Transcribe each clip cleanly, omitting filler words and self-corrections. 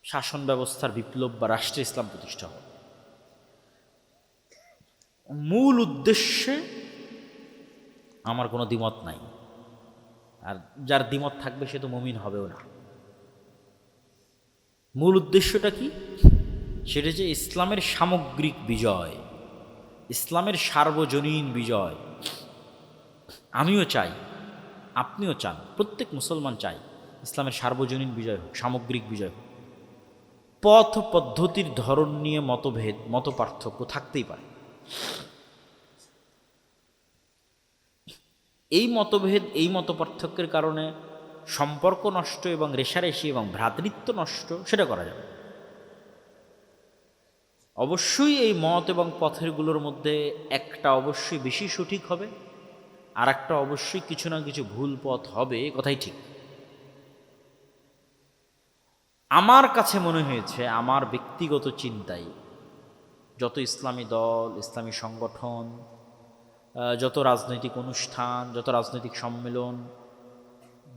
শাসন ব্যবস্থার বিপ্লব বা রাষ্ট্রে ইসলাম প্রতিষ্ঠা হয়। মূল উদ্দেশ্যে আমার কোনো দ্বিমত নাই, আর যার দ্বিমত থাকবে সে তো মুমিন হবেও না। মূল উদ্দেশ্যটা কি? সেটা যে ইসলামের সামগ্রিক বিজয়, ইসলামের সার্বজনীন বিজয়। আমিও চাই, আপনিও চান, প্রত্যেক মুসলমান চাই ইসলামের সার্বজনীন বিজয় হোক, সামগ্রিক বিজয় হোক। পথ পদ্ধতির ধরন নিয়ে মতভেদ, মত পার্থক্য থাকতেই পারে। এই মতভেদ, এই মত পার্থক্যের কারণে সম্পর্ক নষ্ট এবং রেষারেষি এবং ভ্রাতৃত্ব নষ্ট, সেটা করা যাবে। অবশ্যই এই মত এবং পথেরগুলোর মধ্যে একটা অবশ্যই বেশি সঠিক হবে, আর একটা অবশ্যই কিছু না কিছু ভুল পথ হবে, কথাই ঠিক। আমার কাছে মনে হয়েছে, আমার ব্যক্তিগত চিন্তায়, যত ইসলামী দল, ইসলামী সংগঠন, যত রাজনৈতিক অনুষ্ঠান, যত রাজনৈতিক সম্মেলন,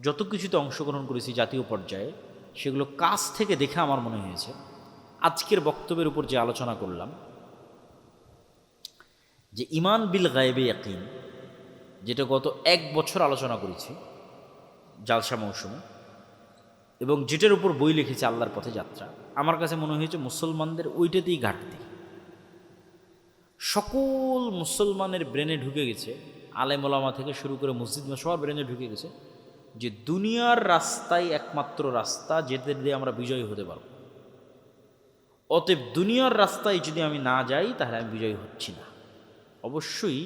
যত কিছুতে অংশগ্রহণ করেছি জাতীয় পর্যায়ে, সেগুলো কাছ থেকে দেখে আমার মনে হয়েছে আজকের বক্তব্যের উপর যে আলোচনা করলাম, যে ইমান বিল গায়েবে ইয়াকিন, যেটা গত 1 বছর আলোচনা করেছি জালসা মৌসুমে, এবং যেটার উপর বই লিখেছে আল্লাহর পথে যাত্রা, আমার কাছে মনে হয়েছে মুসলমানদের ওইটাতেই ঘাটতি। সকল মুসলমানের ব্রেনে ঢুকে গেছে, আলেম ওলামা থেকে শুরু করে মসজিদ সবার ব্রেনে ঢুকে গেছে যে দুনিয়ার রাস্তাই একমাত্র রাস্তা যেতে দিয়ে আমরা বিজয়ী হতে পারব। অতএব দুনিয়ার রাস্তায় যদি আমি না যাই তাহলে আমি বিজয়ী হচ্ছি না। অবশ্যই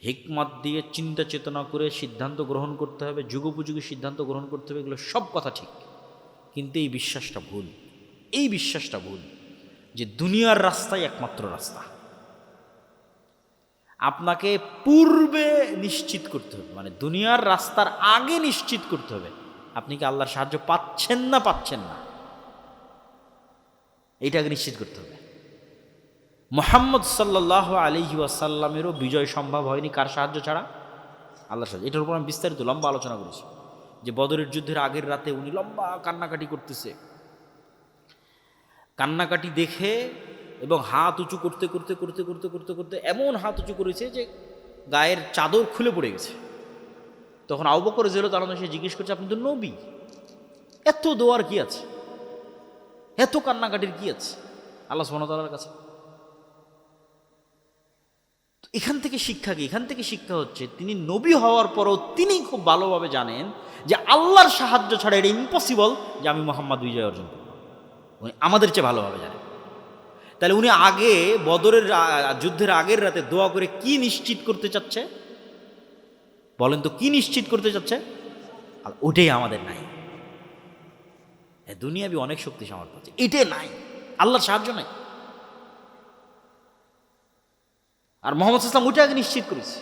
হিকমত দিয়ে চিন্তা চেতনা করে সিদ্ধান্ত গ্রহণ করতে হবে, যুগোপযোগী সিদ্ধান্ত গ্রহণ করতে হবে, এগুলো সব কথা ঠিক, কিন্তু এই বিশ্বাসটা ভুল। এই বিশ্বাসটা ভুল যে দুনিয়ার রাস্তাই একমাত্র রাস্তা। আপনাকে পূর্বে নিশ্চিত করতে হবে, মানে দুনিয়ার রাস্তার আগে নিশ্চিত করতে হবে আপনি কি আল্লাহর সাহায্য পাচ্ছেন না পাচ্ছেন না, এইটাকে নিশ্চিত করতে হবে। মুহাম্মদ সাল্লাল্লাহু আলাইহি ওয়াসাল্লামেরও বিজয় সম্ভব হয়নি কার সাহায্য ছাড়া? আল্লাহর সাহায্য। এটার উপর আমি বিস্তারিত লম্বা আলোচনা করেছি যে বদরের যুদ্ধের আগের রাতে উনি লম্বা কান্নাকাটি করতেছে, কান্নাকাটি দেখে এবং হাত উঁচু করতে করতে করতে করতে করতে করতে এমন হাত উঁচু করেছে যে গায়ের চাদর খুলে পড়ে গেছে। তখন আবু বকর রাদিয়াল্লাহু তাআলা সে জিজ্ঞেস করছে, আপনি তো নবী, এত দোয়ার কি আছে, এত কান্নাকাটির কি আছে আল্লাহ সুবহানাহু ওয়া তাআলার কাছে? এখান থেকে শিক্ষা কি? এখান থেকে শিক্ষা হচ্ছে তিনি নবী হওয়ার পরও তিনি খুব ভালোভাবে জানেন যে আল্লাহর সাহায্য ছাড়া এটা ইম্পসিবল যে আমি মুহাম্মদ বিজয় অর্জন করব। উনি আমাদের চেয়ে ভালোভাবে জানেন। তাহলে উনি আগে বদরের যুদ্ধের আগের রাতে দোয়া করে কি নিশ্চিত করতে চাচ্ছে বলেন তো? কি নিশ্চিত করতে চাচ্ছে? ওটাই আমাদের নাই। দুনিয়াবি অনেক শক্তি সামর্থ্য আছে, এটাই নাই, আল্লাহর সাহায্য নাই। আর মোহাম্মদ ইসলাম ওইটা আগে নিশ্চিত করেছে।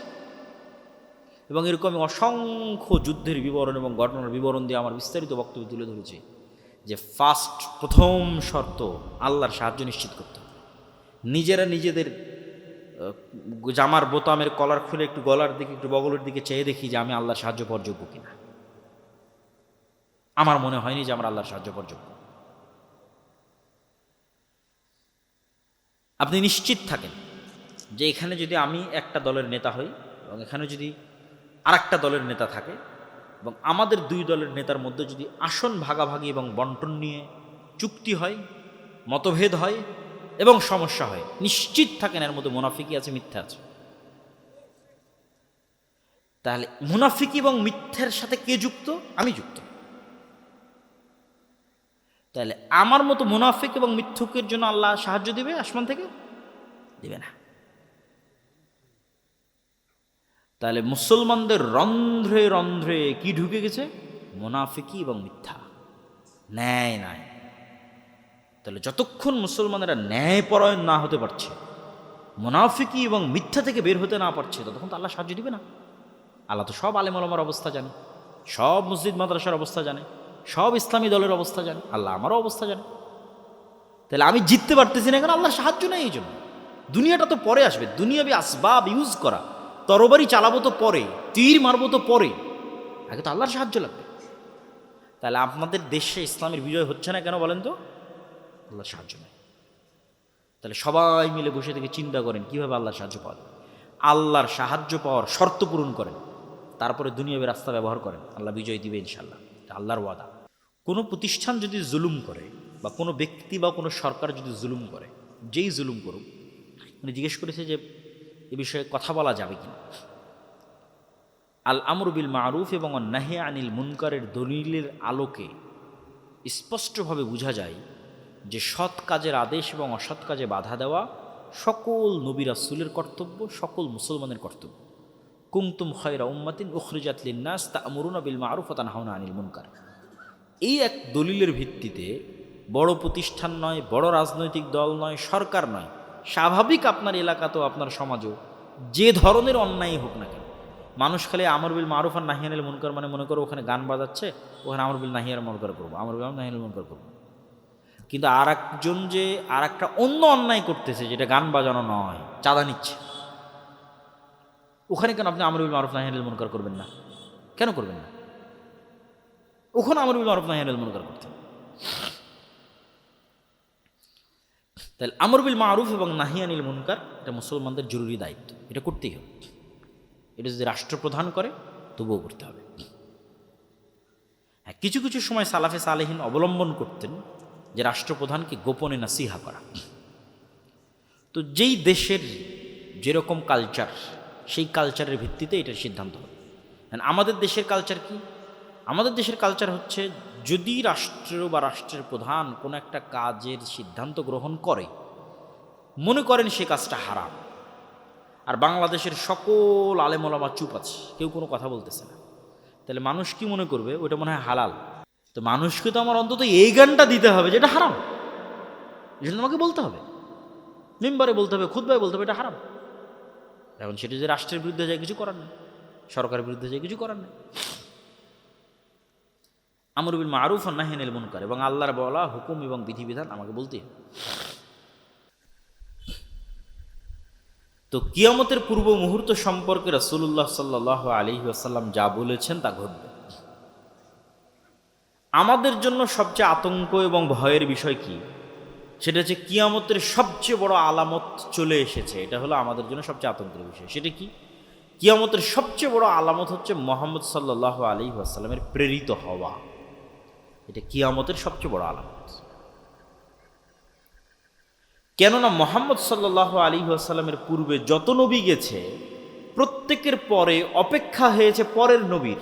এবং এরকম অসংখ্য যুদ্ধের বিবরণ এবং ঘটনার বিবরণ দিয়ে আমার বিস্তারিত বক্তব্য তুলে ধরেছি যে প্রথম শর্ত আল্লাহর সাহায্য নিশ্চিত করতে হবে। নিজেরা নিজেদের জামার বোতামের কলার খুলে একটু গলার দিকে, একটু বগলের দিকে চেয়ে দেখি যে আমি আল্লাহর সাহায্য পাওয়ার যোগ্য কিনা। আমার মনে হয়নি যে আমার আল্লাহর সাহায্য পাওয়ার যোগ্য। আপনি নিশ্চিত থাকেন যে এখানে যদি আমি একটা দলের নেতা হই এবং এখানে যদি আরেকটা দলের নেতা থাকে এবং আমাদের 2 দলের নেতার মধ্যে যদি আসন ভাগাভাগি এবং বন্টন নিয়ে চুক্তি হয়, মতভেদ হয় এবং সমস্যা হয়, নিশ্চিত থাকেন এর মধ্যে মুনাফিকি আছে, মিথ্যা আছে। তাহলে মুনাফিকি এবং মিথ্যার সাথে কে যুক্ত? আমি যুক্ত। তাহলে আমার মতো মুনাফিক এবং মিথ্যুকের জন্য আল্লাহ সাহায্য দিবে আসমান থেকে? দিবে না। তাহলে মুসলমানদের রন্ধ্রে রন্ধ্রে কি ঢুকে গেছে? মুনাফিকি এবং মিথ্যা, ন্যায় নাই। তাহলে যতক্ষণ মুসলমানেরা ন্যায়পরায়ণ না হতে পারছে, মুনাফিকি এবং মিথ্যা থেকে বের হতে না পারছে, ততক্ষণ তো আল্লাহ সাহায্য দিবে না। আল্লাহ তো সব আলেম ওলামার অবস্থা জানে, সব মসজিদ মাদ্রাসার অবস্থা জানে, সব ইসলামী দলের অবস্থা জানে, আল্লাহ আমারও অবস্থা জানে। তাহলে আমি জিততে পারতেছি না কেন? আল্লাহর সাহায্য নেই। এই জন্য দুনিয়াটা তো পরে আসবে, দুনিয়াবি আসবাব ইউজ করা, তরবারি চালাবো তো পরে, তীর মারবো তো পরে, আগে তো আল্লাহর সাহায্য লাগবে। তাহলে আপনাদের দেশে ইসলামের বিজয় হচ্ছে না কেন বলেন তো? আল্লাহর সাহায্য নেই। তাহলে সবাই মিলে বসে থেকে চিন্তা করেন কীভাবে আল্লাহর সাহায্য পাওয়া যায়। আল্লাহর সাহায্য পাওয়ার শর্ত পূরণ করেন, তারপরে দুনিয়াবী রাস্তা ব্যবহার করেন, আল্লাহ বিজয় দিবে ইনশাল্লাহ, এটা আল্লাহর ওয়াদা। কোনো প্রতিষ্ঠান যদি জুলুম করে বা কোনো ব্যক্তি বা কোনো সরকার যদি জুলুম করে, যেই জুলুম করুক, উনি জিজ্ঞেস করেছে যে এ বিষয়ে কথা বলা যাবে কিনা। আল আমর বিল মারুফ এবং নাহি আনিল মুনকারের দলিলের আলোকে স্পষ্টভাবে বোঝা যায় যে সৎ কাজের আদেশ এবং অসৎ কাজে বাধা দেওয়া সকল নবী রাসূলের কর্তব্য, সকল মুসলমানের কর্তব্য। কুনতুম খায়রা উম্মাতিন উখরিজাত লিন্নাস তা'মুরুনা বিল মারুফ ওয়া তানহাউনা আনিল মুনকার। এই এক দলিলের ভিত্তিতে বড় প্রতিষ্ঠান নয়, বড় রাজনৈতিক দল নয়, সরকার নয়, স্বাভাবিক আপনার এলাকাতেও আপনার সমাজেও যে ধরনের অন্যায় হোক না কেন, মানুষ খালি আমর বিল মারুফ আর নাহি আনিল মুনকার মানে মনে করো ওখানে গান বাজাচ্ছে, ওখানে আমর বিল নাহি আর মুনকার করবো, আমর বিল নাহি আনিল মুনকার করবো। কিন্তু আর একজন যে আর একটা অন্য অন্যায় করতেছে যেটা গান বাজানো নয়, চাঁদা নিচ্ছে, ওখানে কেন আপনি আমর বিল মারুফ নাহি আনিল মুনকার করবেন না? কেন করবেন না? ওখানে আমর বিল মারুফ নাহি আনিল মুনকার করতে। তাহলে আমর বিল মারুফ এবং নাহি আনিল মুনকার এটা মুসলমানদের জরুরি দায়িত্ব, এটা করতেই হবে। এটা যদি রাষ্ট্রপ্রধান করে তবুও করতে হবে। হ্যাঁ, কিছু কিছু সময় সালাফে সালেহিন অবলম্বন করতেন যে রাষ্ট্রপ্রধানকে গোপনে নাসিহা করা। তো যেই দেশের যেরকম কালচার, সেই কালচারের ভিত্তিতে এটার সিদ্ধান্ত হবে। আমাদের দেশের কালচার কি? আমাদের দেশের কালচার হচ্ছে যদি রাষ্ট্র বা রাষ্ট্রের প্রধান কোনো একটা কাজের সিদ্ধান্ত গ্রহণ করে, মনে করেন সে কাজটা হারাম, আর বাংলাদেশের সকল আলেম ওলামা চুপ আছে, কেউ কোনো কথা বলতেছে না, তাহলে মানুষ কি মনে করবে? ওটা মনে হয় হালাল। তো মানুষকে তো আমার অন্তত এই গানটা দিতে হবে যেটা হারাম, এই জন্য আমাকে বলতে হবে, মিম্বারে বলতে হবে, খুতবায় বলতে হবে এটা হারাম। এখন সেটা যে রাষ্ট্রের বিরুদ্ধে যায় কিছু করার নেই, সরকারের বিরুদ্ধে যায় কিছু করার নেই। আমর বিল মারুফ ওয়া নাহি আনিল মুনকার এবং আল্লাহর বলা হুকুম এবং বিধিবিধান আমাকে বলতেই হবে। তো কিয়ামতের পূর্ব মুহূর্ত সম্পর্কে রাসূলুল্লাহ সাল্লাল্লাহু আলাইহি ওয়াসাল্লাম যা বলেছেন তা ঘটবে। আমাদের জন্য সবচেয়ে আতঙ্ক এবং ভয়ের বিষয় কি? সেটা হচ্ছে কিয়ামতের সবচেয়ে বড় আলামত চলে এসেছে, এটা হলো আমাদের জন্য সবচেয়ে আতঙ্কের বিষয়। সেটা কি? কিয়ামতের সবচেয়ে বড় আলামত হচ্ছে মুহাম্মদ সাল্লাল্লাহু আলাইহি ওয়াসাল্লামের প্রেরিত হওয়া। এটা কিয়ামতের সবচেয়ে বড় আলামত। কেননা মুহাম্মদ সাল্লাল্লাহু আলাইহি ওয়াসাল্লামের পূর্বে যত নবী গেছে প্রত্যেকের পরে অপেক্ষা হয়েছে পরের নবীর।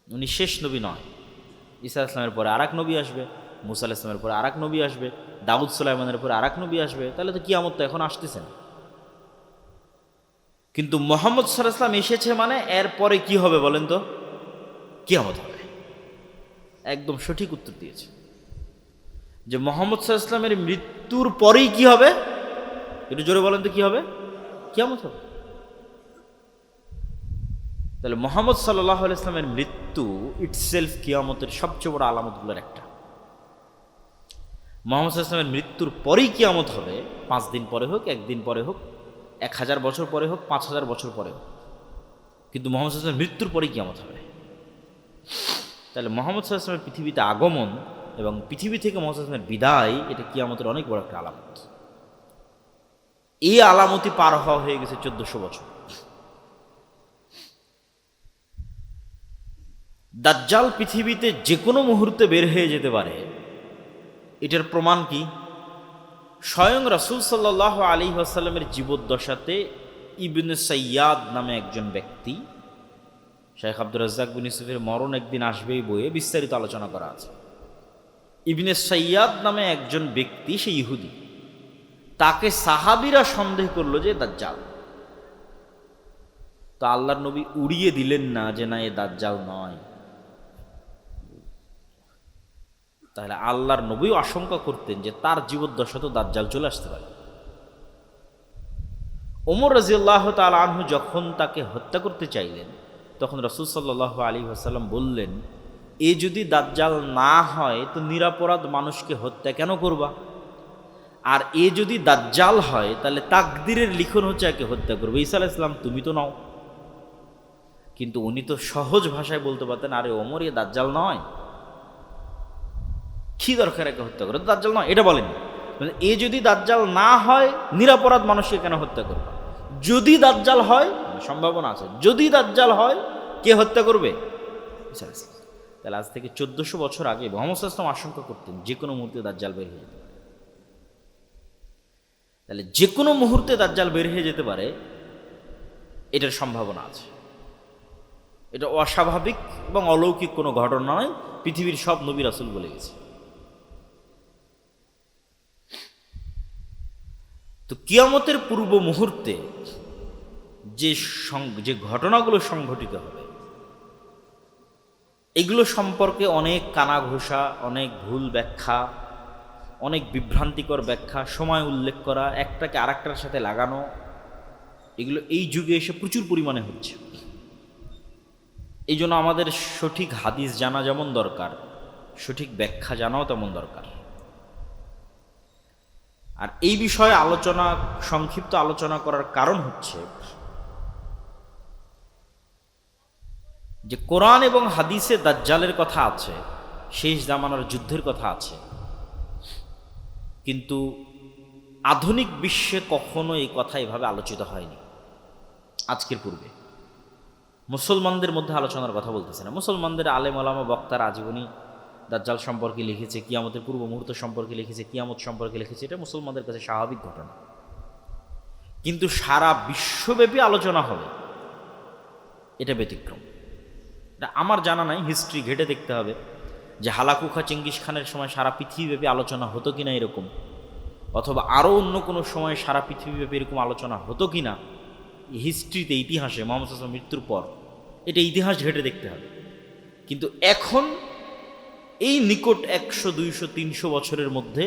উনি শেষ নবী নয়। ঈসা ইসলামের পরে আরেক নবী আসবে, মুসা আলাইহিস সালামের পরে আরেক নবী আসবে, দাউদ সুলাইমানের পরে আরেক নবী আসবে। তাহলে তো কিয়ামত তো এখন আসতেছে না। কিন্তু মুহাম্মদ সাল্লাল্লাহু আলাইহি ওয়াসাল্লাম এসেছে মানে এর পরে কি হবে বলেন তো? কিয়ামত হবে। একদম সঠিক উত্তর দিয়েছে যে মুহাম্মদ সাল্লাল্লাহু আলাইহি ওয়াসাল্লামের মৃত্যুর পরেই কি হবে? একটু জোরে বলেন তো কি হবে? কিয়ামত হবে। তাহলে মুহাম্মদ সাল্লাল্লাহু আলাইহি ওয়াসাল্লামের মৃত্যু ইটসেলফ কিয়ামতের সবচেয়ে বড় আলামতগুলোর একটা। মুহাম্মদ সাল্লাল্লাহু আলাইহি ওয়াসাল্লামের মৃত্যুর পরেই কিয়ামত হবে, 5 দিন পরে হোক, 1 দিন পরে হোক, 1000 বছর পরে হোক, 5000 বছর পরে হোক, কিন্তু মুহাম্মদ সাল্লাল্লাহু আলাইহি ওয়াসাল্লামের মৃত্যুর পরেই কিয়ামত হবে। তাহলে মুহাম্মদ সাল্লাল্লাহু আলাইহি ওয়াসাল্লামের পৃথিবীতে আগমন এবং পৃথিবী থেকে মুহাম্মদ সাল্লাল্লাহু আলাইহি ওয়াসাল্লামের বিদায়, এটা কিয়ামতের অনেক বড় একটা আলামত। এই আলামতি পার হওয়া হয়ে গেছে 1400 বছর। দাজ্জাল পৃথিবীতে যে কোনো মুহূর্তে বের হয়ে যেতে পারে, এটার প্রমাণ কি? স্বয়ং রাসূল সাল্লাল্লাহু আলাইহি ওয়াসাল্লামের জীবদ্দশাতে ইবনে সাইয়াদ নামে একজন ব্যক্তি, শেখ আব্দুর রাজ্জাক বিন ইউসুফের মরণ একদিন আসবেই বইয়ে বিস্তারিত আলোচনা করা আছে। ইবনে সাইয়াদ নামে একজন ব্যক্তি, সে ইহুদি, তাকে সাহাবীরা সন্দেহ করলো যে দাজ্জাল। তো আল্লাহর নবী উড়িয়ে দিলেন না যে না এ দাজ্জাল নয়। তাহলে আল্লাহর নবীও আশঙ্কা করতেন যে তার জীবদ্দশা তো দাজ্জাল চলে আসতে পারে। ওমর রাদিয়াল্লাহু তাআলা আনহু যখন তাকে হত্যা করতে চাইলেন, তখন রাসূল সাল্লাল্লাহু আলাইহি ওয়াসাল্লাম বললেন, এ যদি দাজ্জাল না হয় তো নিরপরাধ মানুষকে হত্যা কেন করবা? আর এ যদি দাজ্জাল হয় তাহলে তাকদীরের লিখন হচ্ছে একে হত্যা করবে। ঈসা আলাইহিস সালাম তুমি তো নাও। কিন্তু উনি তো সহজ ভাষায় বলতে পারতেন, আরে ওমর এ দাজ্জাল নয়, কি দরকার একে হত্যা করে, দাজ্জাল নয়, এটা বলেন। এ যদি দাজ্জাল না হয় নিরাপরাধ মানুষকে কেন হত্যা করবে? যদি দাজ্জাল হয়, সম্ভাবনা আছে, যদি দাজ্জাল হয় কে হত্যা করবে? তাহলে আজ থেকে 1400 বছর আগে মুহাম্মদ সাল্লাল্লাহু আলাইহি ওয়াসাল্লাম আশঙ্কা করতেন যে কোনো মুহূর্তে দাজ্জাল বের হয়ে যেতে পারে। তাহলে যে কোনো মুহূর্তে দাজ্জাল বের হয়ে যেতে পারে, এটার সম্ভাবনা আছে। এটা অস্বাভাবিক এবং অলৌকিক কোনো ঘটনা নয়, পৃথিবীর সব নবী রাসূল বলে গেছে। তো কিয়ামতের পূর্ব মুহূর্তে যে ঘটনাগুলো সংঘটিত হবে, এগুলো সম্পর্কে অনেক কানাঘোষা, অনেক ভুল ব্যাখ্যা, অনেক বিভ্রান্তিকর ব্যাখ্যা, সময় উল্লেখ করা, একটাকে আরেকটার সাথে লাগানো, এগুলো এই যুগে এসে প্রচুর পরিমাণে হচ্ছে। এই জন্য আমাদের সঠিক হাদিস জানা যেমন দরকার, সঠিক ব্যাখ্যা জানাও তেমন দরকার। আর এই বিষয়ে সংক্ষিপ্ত আলোচনা করার কারণ হচ্ছে যে কোরআন এবং হাদিসে দাজ্জালের কথা আছে, শেষ জামানার যুদ্ধের কথা আছে, কিন্তু আধুনিক বিশ্বে কখনো এই কথা এভাবে আলোচিত হয়নি। আজকের পূর্বে মুসলমানদের মধ্যে আলোচনার কথা বলতেছে না। মুসলমানদের আলেম ওলামা বক্তারা আজীবনই দাজ্জাল সম্পর্কে লিখেছে, কিয়ামতের পূর্ব মুহূর্ত সম্পর্কে লিখেছে, কিয়ামত সম্পর্কে লিখেছে, এটা মুসলমানদের কাছে স্বাভাবিক ঘটনা। কিন্তু সারা বিশ্বব্যাপী আলোচনা হবে, এটা ব্যতিক্রম। এটা আমার জানা নাই, হিস্ট্রি ঘেটে দেখতে হবে যে হালাকুখা চেঙ্গিস খানের সময় সারা পৃথিবীব্যাপী আলোচনা হতো কিনা এরকম, অথবা আরও অন্য কোনো সময় সারা পৃথিবীব্যাপী এরকম আলোচনা হতো কিনা। হিস্ট্রিতে, ইতিহাসে, মুহাম্মদ সাল্লাল্লাহু আলাইহি ওয়াসাল্লাম মৃত্যুর পর এটা ইতিহাস ঘেটে দেখতে হবে। কিন্তু এখন এই নিকট 100, 200, 300 বছরের মধ্যে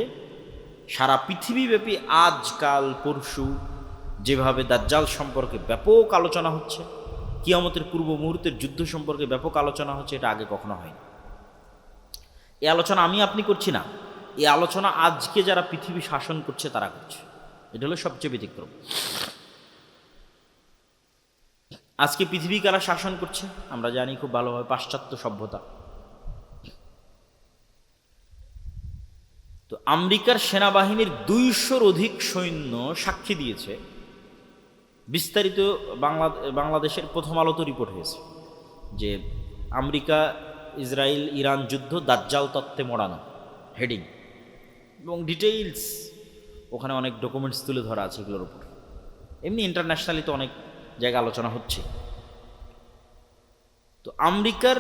সারা পৃথিবীব্যাপী আজকাল পরশু যেভাবে দাজ্জাল সম্পর্কে ব্যাপক আলোচনা হচ্ছে, কিয়ামতের পূর্ব মুহূর্তের যুদ্ধ সম্পর্কে ব্যাপক আলোচনা হচ্ছে, এটা আগে কখনো হয়নি। এই আলোচনা আমি আপনি করছি না, এই আলোচনা আজকে যারা পৃথিবী শাসন করছে তারা করছে। এটা হলো সবচেয়ে ব্যতিক্রম। আজকে পৃথিবী কারা শাসন করছে আমরা জানি খুব ভালোভাবে, পাশ্চাত্য সভ্যতা। তো আমেরিকার সেনাবাহিনীর 200-র অধিক সৈন্য সাক্ষী দিয়েছে, বিস্তারিত বাংলাদেশের প্রথম আলোতে রিপোর্ট হয়েছে যে আমেরিকা ইসরায়েল ইরান যুদ্ধ দাজ্জাল তত্ত্বে মোড়ানো, হেডিং এবং ডিটেইলস, ওখানে অনেক ডকুমেন্টস তুলে ধরা আছে এগুলোর উপর। এমনি ইন্টারন্যাশনালি তো অনেক জায়গায় আলোচনা হচ্ছে। তো আমেরিকার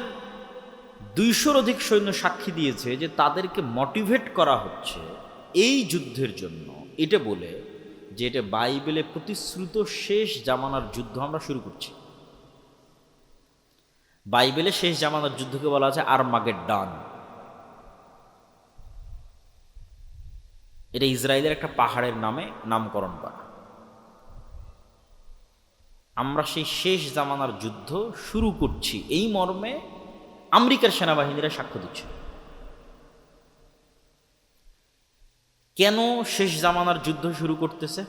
200-র অধিক সৈন্য সাক্ষী দিয়েছে যে তাদেরকে মোটিভেট করা হচ্ছে এই যুদ্ধের জন্য, এটা বলে যে এটা বাইবেলে প্রতিশ্রুত শেষ জামানার যুদ্ধ আমরা শুরু করছি। বাইবেলে শেষ জামানার যুদ্ধকে বলা আছে আরমাগেড্ডন। এটা ইসরায়েলের একটা পাহাড়ের নামে নামকরণ করা। আমরা সেই শেষ জামানার যুদ্ধ শুরু করছি, এই মর্মে আমেরিকার সেনাবাহিনীরা সাক্ষ্য দিচ্ছে। কেন শেষ জামানার যুদ্ধ শুরু করতেছে?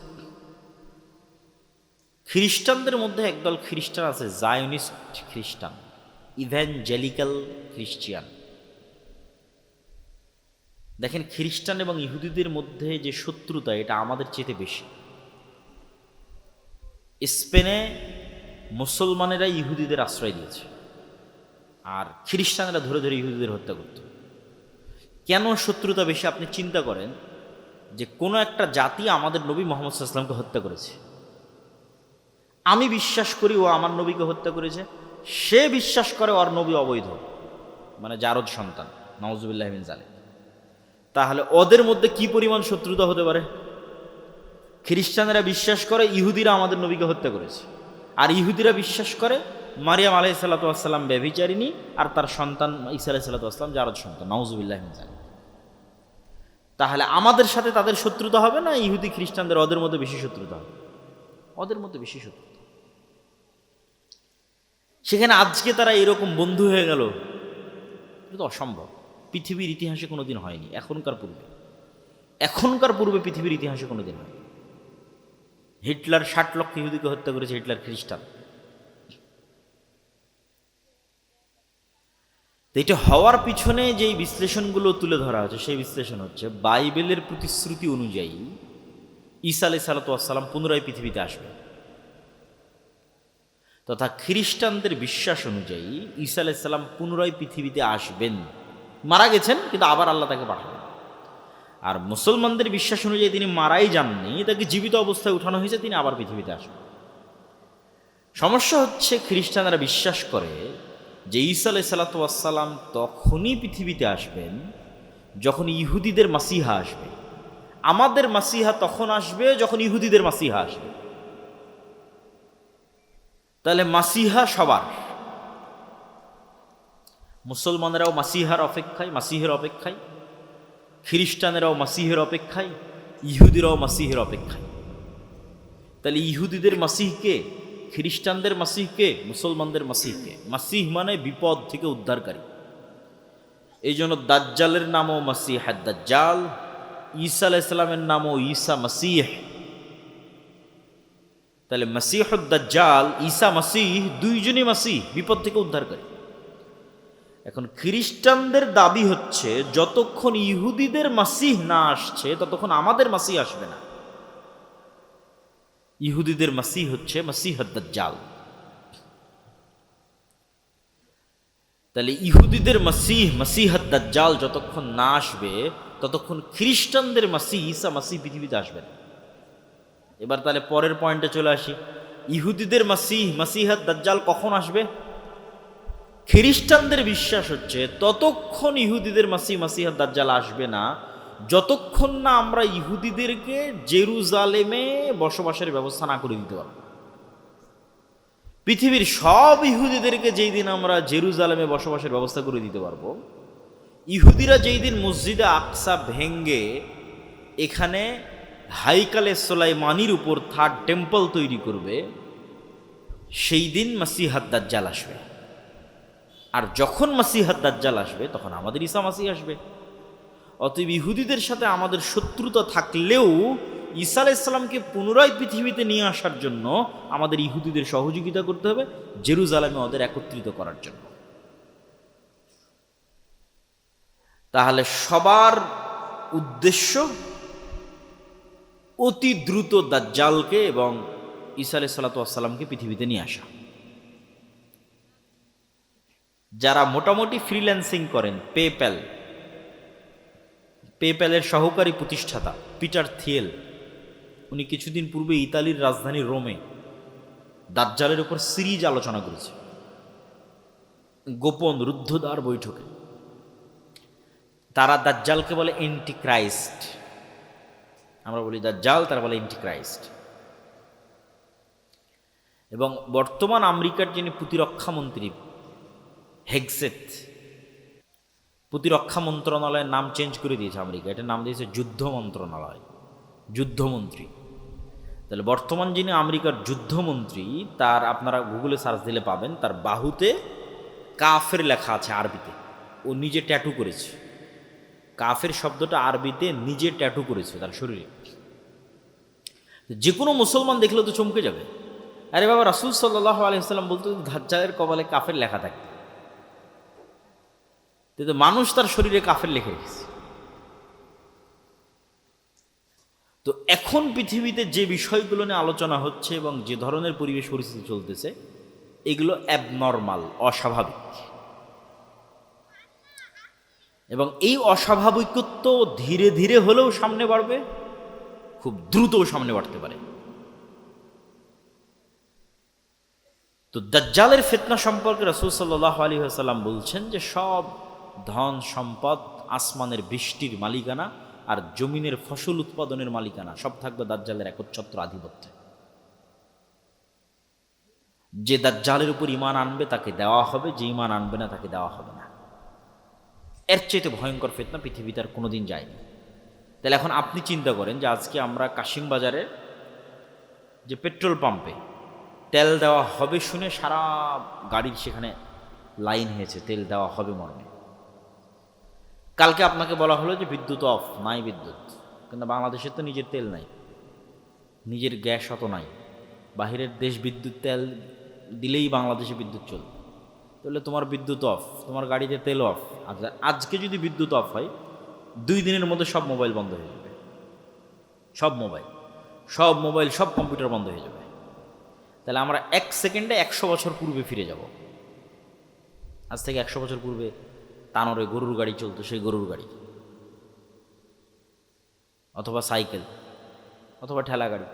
খ্রিস্টানদের মধ্যে একদল খ্রিস্টান আছে, জায়নিস্ট খ্রিস্টান, ইভ্যাঞ্জেলিক্যাল খ্রিস্টিয়ান। দেখেন, খ্রিস্টান এবং ইহুদিদের মধ্যে যে শত্রুতা, এটা আমাদের চেয়ে বেশি। স্পেনে মুসলমানেরা ইহুদিদের আশ্রয় দিয়েছে, আর খ্রিস্টানেরা ধরে ধরে ইহুদিদের হত্যা করত। কেন শত্রুতা বেশি? আপনি চিন্তা করেন যে কোনো একটা জাতি আমাদের নবী মুহাম্মদ সাল্লাল্লাহু আলাইহি ওয়াসাল্লামকে হত্যা করেছে, আমি বিশ্বাস করি ও আমার নবীকে হত্যা করেছে, সে বিশ্বাস করে ওর নবী অবৈধ, মানে জারদ সন্তান, নাউজুবিল্লাহ মিন যালিক। তাহলে ওদের মধ্যে কি পরিমাণ শত্রুতা হতে পারে? খ্রিস্টানেরা বিশ্বাস করে ইহুদিরা আমাদের নবীকে হত্যা করেছে, আর ইহুদিরা বিশ্বাস করে মারিয়াম আলাইহিস সালাতু ওয়াস সালাম ব্যভিচারিণী আর তার সন্তান ঈসা আলাইহিস সালাতু ওয়াস সালাম জারদ সন্তান, নাউজুবিল্লাহ মিন যালিক। তাহলে আমাদের সাথে তাদের শত্রুতা হবে না ইহুদি খ্রিস্টানদের ওদের মধ্যে বেশি শত্রুতা হবে? ওদের মধ্যে বেশি শত্রুতা। সেখানে আজকে তারা এরকম বন্ধু হয়ে গেল, এটা তো অসম্ভব। পৃথিবীর ইতিহাসে কোনোদিন হয়নি, এখনকার পূর্বে পৃথিবীর ইতিহাসে কোনোদিন হয়নি। হিটলার 60 লক্ষ ইহুদিকে হত্যা করেছে, হিটলার খ্রিস্টান। তো এটা হওয়ার পিছনে যেই বিশ্লেষণগুলো তুলে ধরা হচ্ছে সেই বিশ্লেষণ হচ্ছে বাইবেলের প্রতিশ্রুতি অনুযায়ী ঈসা আলাইহিস সালাম পুনরায় পৃথিবীতে আসবে, তথা খ্রিস্টানদের বিশ্বাস অনুযায়ী ঈসা আলাইহিস সালাম পুনরায় পৃথিবীতে আসবেন, মারা গেছেন কিন্তু আবার আল্লাহ তাকে পাঠাবেন। আর মুসলমানদের বিশ্বাস অনুযায়ী তিনি মারাই যাননি, তাকে জীবিত অবস্থায় উঠানো হয়েছে, তিনি আবার পৃথিবীতে আসবেন। সমস্যা হচ্ছে খ্রিস্টানরা বিশ্বাস করে যে ঈসা আলাইহিস সালাম তখনই পৃথিবীতে আসবেন যখন ইহুদিদের মাসিহা আসবে। আমাদের মাসিহা তখন আসবে যখন ইহুদিদের মাসিহা আসবে। তাহলে মাসিহা সবার, মুসলমানেরাও মাসিহার অপেক্ষায়, মাসিহের অপেক্ষায়, খ্রিস্টানেরাও মাসিহের অপেক্ষায়, ইহুদিরাও মাসিহের অপেক্ষায়। তাহলে ইহুদিদের মাসিহকে, খ্রিস্টানদের মাসিহকে, মুসলমানদের মাসিহকে। মাসিহ মানে বিপদ থেকে উদ্ধারকারী। এই জন্য দাজ্জালের নামও মাসিহ দাজ্জাল, ঈসা আলাইহিস সালামের নামও ঈসা মাসিহ। তাহলে মাসিহুদ দাজ্জাল, ঈসা মাসিহ, দুইজনই মাসিহ, বিপদ থেকে উদ্ধারকারী। এখন খ্রিস্টানদের দাবি হচ্ছে যতক্ষণ ইহুদিদের মাসিহ না আসছে ততক্ষণ আমাদের মাসিহ আসবে না। ইহুদিদের মাসিহ হচ্ছে মাসিহুদ দাজ্জাল। তাহলে ইহুদিদের মাসিহ মাসিহুদ দাজ্জাল যতক্ষণ না আসবে ততক্ষণ খ্রিস্টানদের মাসিহ ঈসা মাসিহ পৃথিবীতে আসবে না। এবার তাহলে পরের পয়েন্টে চলে আসি, ইহুদিদের মাসিহ মাসিহুদ দাজ্জাল কখন আসবে? খ্রিস্টানদের বিশ্বাস হচ্ছে ততক্ষণ ইহুদিদের মাসিহ মাসিহুদ দাজ্জাল আসবে না যতক্ষণ না আমরা ইহুদিদেরকে জেরুজালেমে বসবাসের ব্যবস্থা না করে দিতে পারব। পৃথিবীর সব ইহুদিদেরকে যেই দিন আমরা জেরুজালেমে বসবাসের ব্যবস্থা করে দিতে পারবো, ইহুদিরা যেই দিন মসজিদে আকসা ভেঙ্গে এখানে হাইকালে সোলাইমানির উপর থার্ড টেম্পল তৈরি করবে, সেই দিন মাসিহুদ দাজ্জাল আসবে। আর যখন মাসিহুদ দাজ্জাল আসবে তখন আমাদের ঈসা মাসিহ আসবে। অতএব ইহুদিদের সাথে আমাদের শত্রুতা থাকলেও ঈসা আলাইহিস সালামকে পুনরায় পৃথিবীতে নিয়ে আসার জন্য আমাদের ইহুদিদের সহযোগিতা করতে হবে, জেরুজালেমে ওদের একত্রিত করার জন্য। তাহলে সবার উদ্দেশ্য অতি দ্রুত দাজ্জালকে এবং ঈসা আলাইহিস সালামকে পৃথিবীতে নিয়ে আসা। যারা মোটামুটি ফ্রিল্যান্সিং করেন, পেপ্যালের সহকারী প্রতিষ্ঠাতা পিটার থিয়েল, উনি কিছুদিন পূর্বে ইতালির রাজধানী রোমে দাজ্জালের উপর সিরিজ আলোচনা করেছে গোপন রুদ্ধদ্বার বৈঠকে। তারা দাজ্জালকে বলে এন্টিক্রাইস্ট, আমরা বলি দাজ্জাল, তারা বলে এন্টিক্রাইস্ট। এবং বর্তমান আমেরিকার যিনি প্রতিরক্ষা মন্ত্রী হেগসেথ, প্রতিরক্ষা মন্ত্রণালয়ের নাম চেঞ্জ করে দিয়েছে আমেরিকা, এটার নাম দিয়েছে যুদ্ধ মন্ত্রণালয়, যুদ্ধমন্ত্রী। তাহলে বর্তমান যিনি আমেরিকার যুদ্ধমন্ত্রী, তার আপনারা গুগলে সার্চ দিলে পাবেন, তার বাহুতে কাফের লেখা আছে আরবিতে, ও নিজে ট্যাটু করেছে। কাফের শব্দটা আরবিতে নিজে ট্যাটু করেছে তার শরীরে। যে কোনো মুসলমান দেখলে তো চমকে যাবে, আরে বাবা, রাসূল সাল্লাল্লাহু আলাইহি ওয়াসাল্লাম বলতো দাজ্জালের কপালে কাফের লেখা থাকে, কিন্তু মানুষ তার শরীরে কাফের লিখে রেখেছে। তো এখন পৃথিবীতে যে বিষয়গুলো নিয়ে আলোচনা হচ্ছে এবং যে ধরনের পরিবেশ পরিস্থিতি চলতেছে, এগুলো অ্যাবনর্মাল, অস্বাভাবিক। এবং এই অস্বাভাবিকত্ব ধীরে ধীরে হলেও সামনে বাড়বে, খুব দ্রুতও সামনে বাড়তে পারে। তো দাজ্জালের ফিতনা সম্পর্কে রাসূল সাল্লাল্লাহু আলাইহি ওয়াসাল্লাম বলছেন যে সব ধন সম্পদ, আসমানের বৃষ্টির মালিকানা আর জমিনের ফসল উৎপাদনের মালিকানা সব থাকবে দাজ্জালের একচ্ছত্র আধিপত্যে। যে দাজ্জালের উপর ঈমান আনবে তাকে দেওয়া হবে, যে ঈমান আনবে না তাকে দেওয়া হবে না। এর চাইতে ভয়ঙ্কর ফিতনা পৃথিবীতে আর কোনোদিন যায়নি। তাহলে এখন আপনি চিন্তা করেন যে আজকে আমরা কাশিম বাজারে যে পেট্রোল পাম্পে তেল দেওয়া হবে শুনে সারা গাড়ির সেখানে লাইন হয়েছে, তেল দেওয়া হবে মর্মে। কালকে আপনাকে বলা হলো যে বিদ্যুৎ অফ, নাই বিদ্যুৎ, কিন্তু বাংলাদেশের তো নিজের তেল নাই, নিজের গ্যাস অত নাই। বাহিরের দেশ বিদ্যুৎ তেল দিলেই বাংলাদেশে বিদ্যুৎ চলবে। তাহলে তোমার বিদ্যুৎ অফ, তোমার গাড়িতে তেল অফ। আজকে যদি বিদ্যুৎ অফ হয় 2 দিনের মধ্যে সব মোবাইল বন্ধ হয়ে যাবে, সব মোবাইল, সব কম্পিউটার বন্ধ হয়ে যাবে। তাহলে আমরা 1 সেকেন্ডে 100 বছর পূর্বে ফিরে যাব। আজ থেকে 100 বছর পূর্বে তানোরে গরুর গাড়ি চলতো, সেই গরুর গাড়ি, অথবা সাইকেল, অথবা ঠেলা গাড়ি,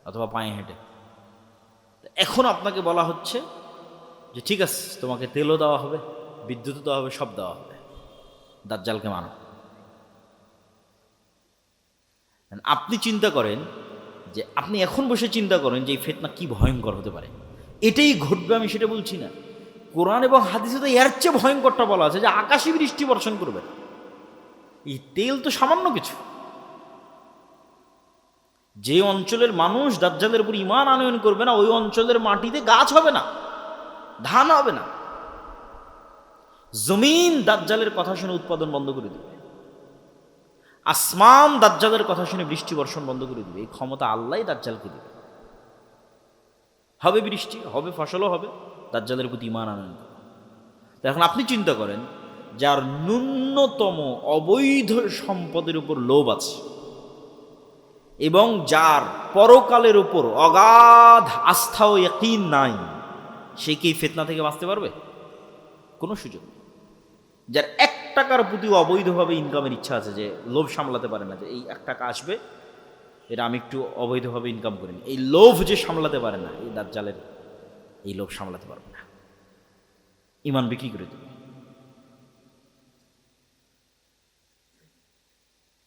অথবা পায়ে হেঁটে। এখন আপনাকে বলা হচ্ছে যে ঠিক আছে, তোমাকে তেলও দেওয়া হবে, বিদ্যুৎও দেওয়া হবে, সব দেওয়া হবে, দাজ্জালকে মানো। আপনি চিন্তা করেন যে আপনি এখন বসে চিন্তা করেন যে এই ফিতনা কি ভয়ঙ্কর হতে পারে। এটাই ঘটবে আমি সেটা বলছি না, কোরআন এবং হাদিসে তো এর চেয়ে ভয়ঙ্করটা বলা আছে যে আকাশে বৃষ্টি বর্ষণ করবে। এই তেল তো সামান্য কিছু। যে অঞ্চলের মানুষ দাজ্জালের উপর ঈমান আনয়ন করবে না, ওই অঞ্চলের মাটিতে গাছ হবে না, ধান হবে না। জমিন দাজ্জালের কথা শুনে উৎপাদন বন্ধ করে দেবে, আসমান দাজ্জালের কথা শুনে বৃষ্টি বর্ষণ বন্ধ করে দেবে। এই ক্ষমতা আল্লাহই দাজ্জালকে দেবে। হবে বৃষ্টি, হবে ফসলও হবে, দাজ্জালের প্রতি ঈমান আনয়ন করে। তো এখন আপনি চিন্তা করেন, যার ন্যূনতম অবৈধ সম্পদের উপর লোভ আছে এবং যার পরকালের উপর অগাধ আস্থা ও ইয়াকিন নাই, সে কি ফিতনা থেকে বাঁচতে পারবে? কোনো সুযোগ নেই। যার 1 টাকার প্রতি অবৈধভাবে ইনকামের ইচ্ছা আছে, যে লোভ সামলাতে পারে না, যে এই 1 টাকা আসবে, এটা আমি একটু অবৈধভাবে ইনকাম করিনি, এই লোভ যে সামলাতে পারে না, এই দাজ্জালের এই লোভ সামলাতে পারবে না, ঈমান বিক্রি করে দেবে।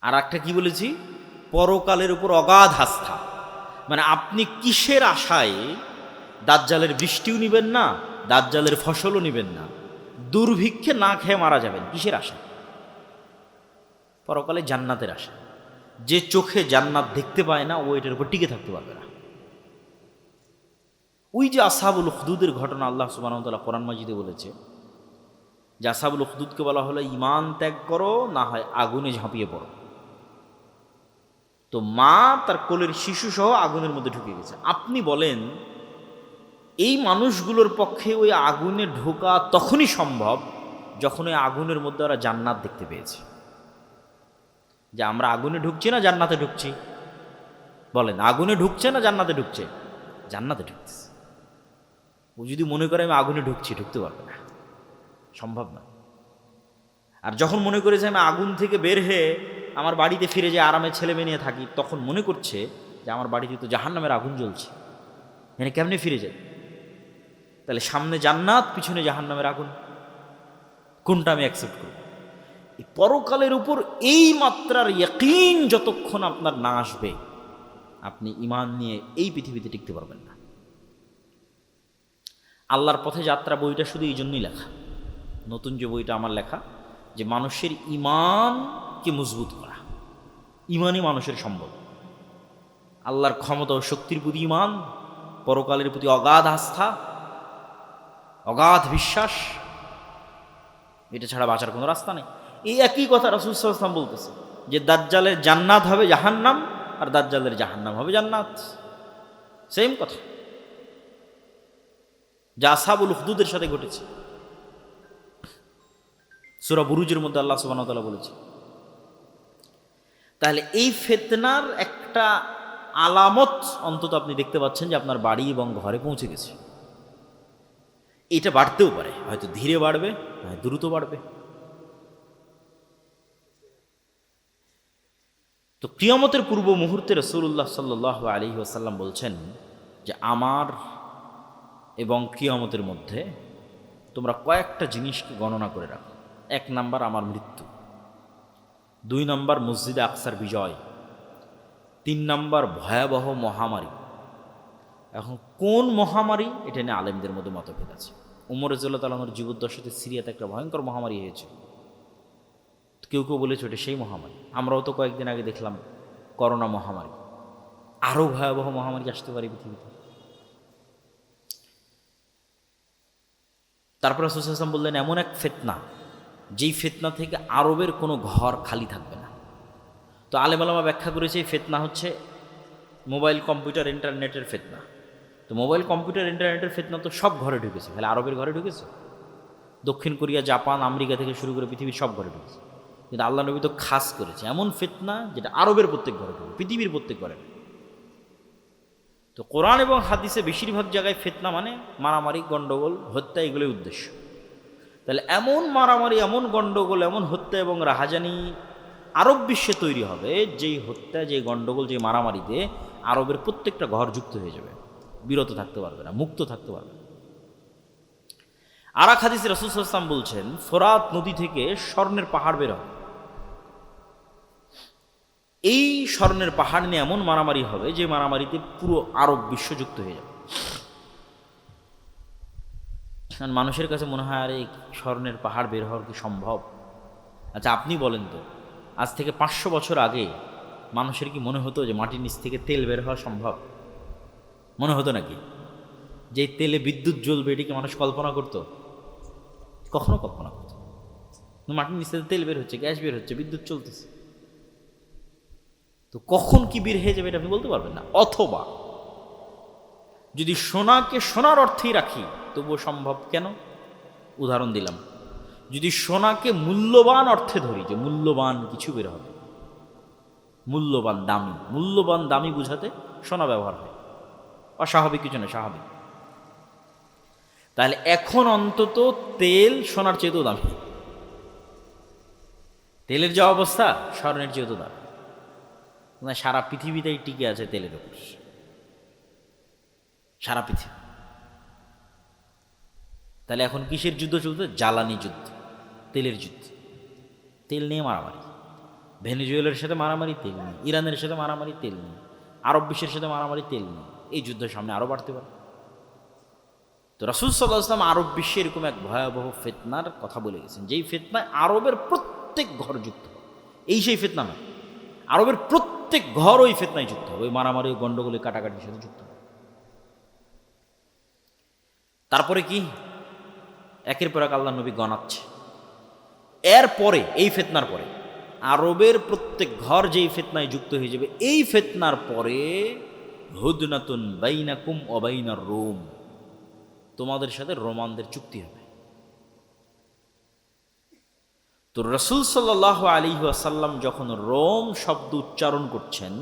আর একটা কি বলেছি, পরকালের উপর অগাধ আস্থা। মানে আপনি কিসের আশায় দাজ্জালের বৃষ্টিও নিবেন না, দাজ্জালের ফসলও নিবেন না, দুর্ভিক্ষে না খেয়ে মারা যাবেন, কিসের আশা? পরকালে জান্নাতের আশা। যে চোখে জান্নাত দেখতে পায় না, ও এটার উপর টিকে থাকতে পারবে না। ওই যে আসহাবুল উখদুদের ঘটনা আল্লাহ সুবহানাহু ওয়া তাআলা কোরআন মাজিদে বলেছে, যে আসহাবুল উখদুদকে বলা হলো ঈমান ত্যাগ করো, না হয় আগুনে ঝাঁপিয়ে পড়ো। তো মা তার কোলের শিশু সহ আগুনের মধ্যে ঢুকে গেছে। আপনি বলেন, এই মানুষগুলোর পক্ষে ওই আগুনে ঢোকা তখনই সম্ভব যখন ওই আগুনের মধ্যে ওরা জান্নাত দেখতে পেয়েছে। যে আমরা আগুনে ঢুকছি না জান্নাতে ঢুকছি? বলেন, আগুনে ঢুকছে না জান্নাতে ঢুকছে? জান্নাতে ঢুকছে। ও যদি মনে করে আমি আগুনে ঢুকছি, ঢুকতে পারবে না, সম্ভব না। আর যখন মনে করেছে আমি আগুন থেকে বের হয়ে আমার বাড়িতে ফিরে যে আরামে ছেলে মেয়ে নিয়ে থাকি, তখন মনে করছে যে আমার বাড়িতে তো জাহান্নামের আগুন জ্বলছে, মানে কেমনে ফিরে যায়? তাহলে সামনে জান্নাত, পিছনে জাহান্নামের আগুন, কোনটা আমি অ্যাকসেপ্ট করব? এই পরকালের উপর এই মাত্রার ইয়াকিন যতক্ষণ আপনার না আসবে, আপনি ঈমান নিয়ে এই পৃথিবীতে টিকতে পারবেন না। আল্লাহর পথে যাত্রা বইটা শুধু এই জন্যই লেখা, নতুন যে বইটা আমার লেখা, যে মানুষের ঈমানকে মজবুত করা। ঈমানই মানুষের সম্বল। আল্লাহর ক্ষমতা ও শক্তির প্রতি ঈমান, পরকালের প্রতি অগাধ আস্থা, অগাধ বিশ্বাস, এটা ছাড়া বাঁচার কোনো রাস্তা নেই। এই একই কথা রাসূল সাল্লাল্লাহু আলাইহি ওয়াসাল্লাম বলতেছে, যে দাজ্জালের জান্নাত হবে জাহান্নাম, আর দাজ্জালের জাহান্নাম হবে জান্নাত। সেম কথা, যা আসহাবুল উখদুদের সাথে ঘটেছে। সূরা বুরুজের মধ্যে আল্লাহ সুবহানাহু ওয়া তাআলা বলেছে। তাহলে এই ফিতনার একটা আলামত অন্তত আপনি দেখতে পাচ্ছেন, যে আপনার বাড়ি এবং ঘরে পৌঁছে গেছে। এটা বাড়তেও পারে, হয়তো ধীরে বাড়বে, হয়তো দ্রুত বাড়বে। তো কিয়ামতের পূর্ব মুহূর্তে রাসূলুল্লাহ সাল্লাল্লাহু আলাইহি ওয়াসাল্লাম বলছেন যে আমার এবং কিয়ামতের মধ্যে তোমরা কয়েকটা জিনিসকে গণনা করে রাখো। 1 নাম্বার আমার মৃত্যু, 2 নাম্বার মসজিদে আকসার বিজয়, 3 নাম্বার ভয়াবহ মহামারী। এখন কোন মহামারী, এটা নিয়ে আলেমদের মধ্যে মতভেদ আছে। উমর রাদিয়াল্লাহু তাআলা আনহুর জীবদ্দশাতে সিরিয়াতে একটা ভয়ঙ্কর মহামারী হয়েছে, কেউ কেউ বলেছে ওটা সেই মহামারী। আমরাও তো কয়েকদিন আগে দেখলাম করোনা মহামারী, আরও ভয়াবহ মহামারী আসতে পারে পৃথিবীতে। তারপর রাসূল সাল্লাল্লাহু আলাইহি ওয়াসাল্লাম বললেন এমন এক ফিতনা, যেই ফিতনা থেকে আরবের কোনো ঘর খালি থাকবে না। তো আলেম ওলামা ব্যাখ্যা করেছে এই ফিতনা হচ্ছে মোবাইল, কম্পিউটার, ইন্টারনেটের ফিতনা। তো মোবাইল, কম্পিউটার, ইন্টারনেটের ফিতনা তো সব ঘরে ঢুকেছে, খালি আরবের ঘরে ঢুকেছে? দক্ষিণ কোরিয়া, জাপান, আমেরিকা থেকে শুরু করে পৃথিবীর সব ঘরে ঢুকেছে। কিন্তু আল্লাহ নবী তো খাস করেছে এমন ফিতনা যেটা আরবের প্রত্যেক ঘরে ঢুকে, পৃথিবীর প্রত্যেক ঘরে। তো কোরআন এবং হাদিসে বেশিরভাগ জায়গায় ফিতনা মানে মারামারি, গণ্ডগোল, হত্যা, এগুলোই উদ্দেশ্য। তাহলে এমন মারামারি, এমন গণ্ডগোল, এমন হত্যা এবং রাহাজানি আরব বিশ্বে তৈরি হবে, যেই হত্যা, যেই গণ্ডগোল, যেই মারামারিতে আরবের প্রত্যেকটা ঘর যুক্ত হয়ে যাবে, বিরত থাকতে পারবে না, মুক্ত থাকতে পারবে না। আর এক হাদিসে রাসূল সাল্লাল্লাহু আলাইহি ওয়াসাল্লাম বলছেন, ফোরাত নদী থেকে স্বর্ণের পাহাড় বের হবে। এই স্বর্ণের পাহাড় নিয়ে এমন মারামারি হবে যে মারামারিতে পুরো আরব বিশ্ব যুক্ত হয়ে যাবে। মানুষের কাছে মনে হয় আরে স্বর্ণের পাহাড় বের হওয়ার কি সম্ভব? আচ্ছা আপনি বলেন তো, আজ থেকে 500 বছর আগে মানুষের কি মনে হতো যে মাটির নিচ থেকে তেল বের হওয়া সম্ভব? মনে হতো নাকি? যে তেলে বিদ্যুৎ জ্বলবে এটিকে মানুষ কল্পনা করতো? কখনো কল্পনা করতো? মাটির নিচ থেকে তেল বের হচ্ছে, গ্যাস বের হচ্ছে, বিদ্যুৎ চলতেছে, তো কখন কি বের হয়ে যাবে এটা আপনি বলতে পারবেন না। অথবা যদি সোনাকে সোনার অর্থেই রাখি তবুও সম্ভব কেন? উদাহরণ দিলাম, যদি সোনাকে মূল্যবান অর্থে ধরি, যে মূল্যবান কিছু বের হবে, মূল্যবান দামি, মূল্যবান দামি বুঝাতে সোনা ব্যবহার হয়, অস্বাভাবিক কিছু না, স্বাভাবিক। তাহলে এখন অন্তত তেল সোনার চেয়েও দামি, তেলের যা অবস্থা স্বর্ণের চেয়েও দামি। সারা পৃথিবীতেই টিকে আছে তেলের উপর, সারা পৃথিবী। তাহলে এখন কিসের যুদ্ধ চলছে? জ্বালানি যুদ্ধ, তেলের যুদ্ধ। তেল নিয়ে মারামারি, ভেনেজুয়েলার সাথে মারামারি তেল নিয়ে, ইরানের সাথে মারামারি তেল নিয়ে, আরব বিশ্বের সাথে মারামারি তেল নিয়ে। এই যুদ্ধের সামনে আরও বাড়তে পারে। তো রাসূল সাল্লাল্লাহু আলাইহি ওয়াসাল্লাম আরব বিশ্বে এরকম এক ভয়াবহ ফিতনার কথা বলে গেছেন, যেই ফিতনায় আরবের প্রত্যেক ঘর যুক্ত হবে। এই সেই ফিতনা নয়, আরবের প্রত্যেক ঘর ওই ফিতনায় যুক্ত হবে, ওই মারামারি, গণ্ডগোলে, কাটাকাটির সাথে যুক্ত হবে। তারপরে কি? একের পর এক আল্লাহ নবী গণাচ্ছে। এরপরে এই ফিতনার পরে আরবের প্রত্যেক ঘর যেই ফিতনায় যুক্ত হয়ে যাবে, এই ফিতনার পরে হুদনাতুন বাইনাকুম ওয়া বাইনার রোম, তোমাদের সাথে রোমানদের চুক্তি হবে। তো রাসূল সাল্লাল্লাহু আলাইহি ওয়াসাল্লাম যখন রোম শব্দ উচ্চারণ করছেন,